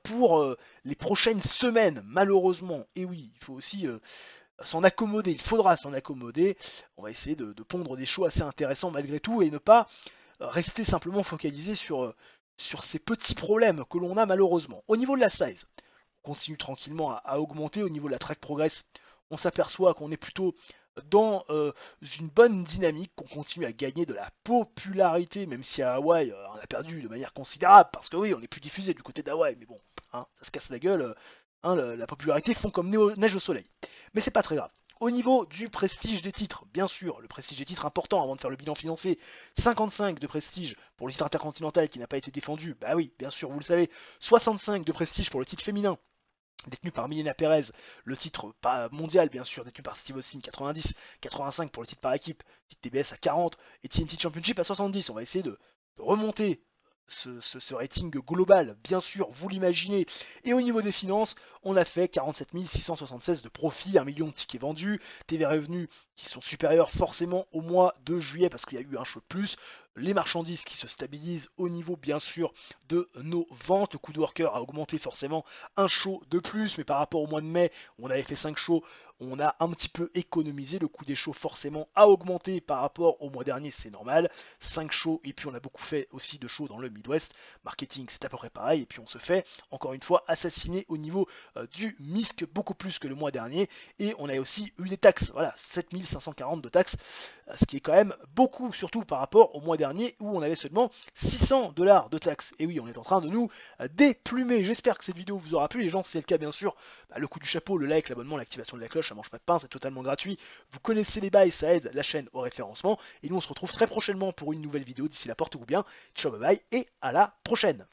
pour les prochaines semaines, malheureusement. Et oui, il faut aussi s'en accommoder, il faudra s'en accommoder. On va essayer de pondre des shows assez intéressants malgré tout et ne pas rester simplement focalisé sur ces petits problèmes que l'on a malheureusement. Au niveau de la size, on continue tranquillement à augmenter. Au niveau de la track progress, on s'aperçoit qu'on est plutôt dans une bonne dynamique, qu'on continue à gagner de la popularité, même si à Hawaï, on a perdu de manière considérable, parce que oui, on est plus diffusé du côté d'Hawaï, mais bon, hein, ça se casse la gueule, hein, la popularité fond comme neige au soleil. Mais c'est pas très grave. Au niveau du prestige des titres, bien sûr, le prestige des titres important avant de faire le bilan financier, 55 de prestige pour le titre intercontinental qui n'a pas été défendu, bah oui, bien sûr, vous le savez, 65 de prestige pour le titre féminin, détenu par Milena Perez, le titre mondial bien sûr, détenu par Steve Austin, 90, 85 pour le titre par équipe, titre TBS à 40, et TNT Championship à 70. On va essayer de remonter ce rating global, bien sûr, vous l'imaginez. Et au niveau des finances, on a fait 47 676 de profit, 1 million de tickets vendus, TV revenus qui sont supérieurs forcément au mois de juillet parce qu'il y a eu un show de plus, les marchandises qui se stabilisent au niveau bien sûr de nos ventes, le coût de worker a augmenté forcément, un show de plus, mais par rapport au mois de mai, on avait fait 5 shows, on a un petit peu économisé, le coût des shows forcément a augmenté par rapport au mois dernier, c'est normal, 5 shows, et puis on a beaucoup fait aussi de shows dans le Midwest, marketing c'est à peu près pareil, et puis on se fait encore une fois assassiner au niveau du MISC, beaucoup plus que le mois dernier, et on a aussi eu des taxes, voilà, 7540 de taxes, ce qui est quand même beaucoup, surtout par rapport au mois dernier où on avait seulement 600 $ de taxes. Et oui, on est en train de nous déplumer. J'espère que cette vidéo vous aura plu. Les gens, si c'est le cas, bien sûr, le coup du chapeau, le like, l'abonnement, l'activation de la cloche, ça mange pas de pain, c'est totalement gratuit. Vous connaissez les bails, ça aide la chaîne au référencement. Et nous, on se retrouve très prochainement pour une nouvelle vidéo. D'ici là, portez-vous bien. Ciao, bye bye, et à la prochaine.